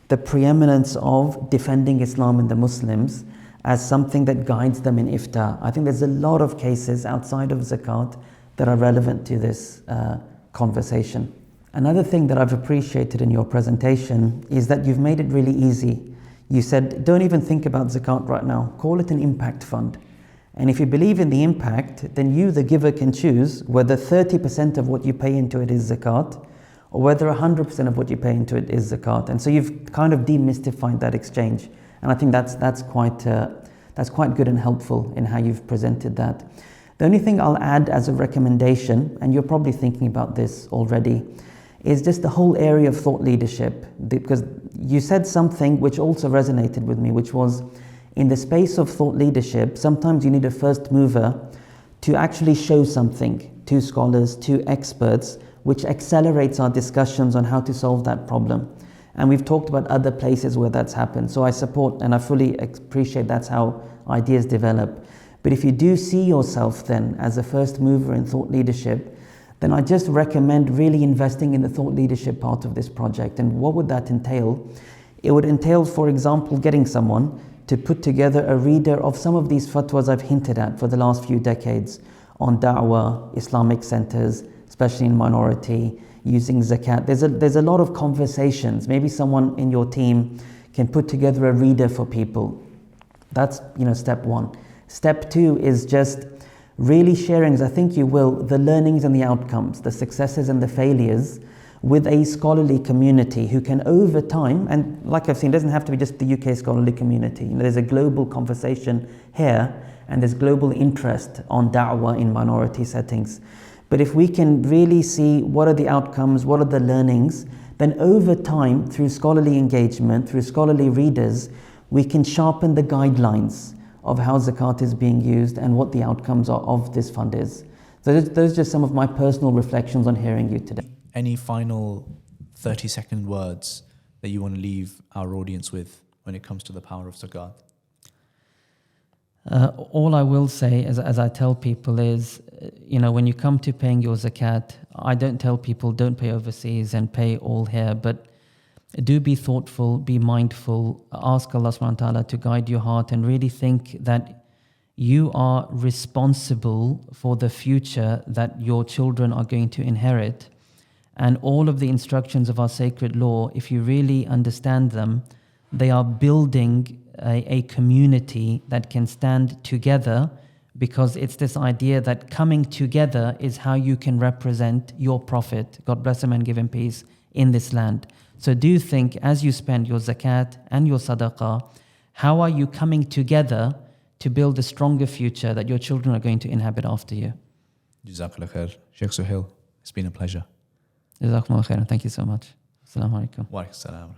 the preeminence of defending Islam and the Muslims as something that guides them in ifta. I think there's a lot of cases outside of zakat that are relevant to this conversation. Another thing that I've appreciated in your presentation is that you've made it really easy. You said, don't even think about zakat right now, call it an impact fund. And if you believe in the impact, then you, the giver, can choose whether 30% of what you pay into it is zakat, or whether 100% of what you pay into it is zakat. And so you've kind of demystified that exchange. And I think that's quite good and helpful in how you've presented that. The only thing I'll add as a recommendation, and you're probably thinking about this already, is just the whole area of thought leadership. Because you said something which also resonated with me, which was in the space of thought leadership, sometimes you need a first mover to actually show something to scholars, to experts, which accelerates our discussions on how to solve that problem. And we've talked about other places where that's happened. So I support and I fully appreciate that's how ideas develop. But if you do see yourself then as a first mover in thought leadership, then I just recommend really investing in the thought leadership part of this project. And what would that entail? It would entail, for example, getting someone to put together a reader of some of these fatwas I've hinted at for the last few decades on da'wah, Islamic centers, especially in minority, using zakat. There's a lot of conversations. Maybe someone in your team can put together a reader for people. That's step one. Step two is just really sharing, as I think you will, the learnings and the outcomes, the successes and the failures with a scholarly community who can over time, and like I've seen, it doesn't have to be just the UK scholarly community. There's a global conversation here and there's global interest on da'wah in minority settings. But if we can really see what are the outcomes, what are the learnings, then over time, through scholarly engagement, through scholarly readers, we can sharpen the guidelines of how zakat is being used and what the outcomes of this fund is. So those are just some of my personal reflections on hearing you today. Any final 30-second words that you want to leave our audience with when it comes to the power of zakat? All I will say, as I tell people, is, when you come to paying your zakat, I don't tell people don't pay overseas and pay all here, but do be thoughtful, be mindful, ask Allah subhanahu wa ta'ala to guide your heart and really think that you are responsible for the future that your children are going to inherit. And all of the instructions of our sacred law, if you really understand them, they are building a community that can stand together, because it's this idea that coming together is how you can represent your Prophet, God bless him and give him peace, in this land. So do think, as you spend your zakat and your sadaqah, how are you coming together to build a stronger future that your children are going to inhabit after you? Jazakallah khair. Shaykh Sohail, it's been a pleasure. Jazakumullah khairan. Thank you so much. Assalamu alaikum. Wa alaikum salam.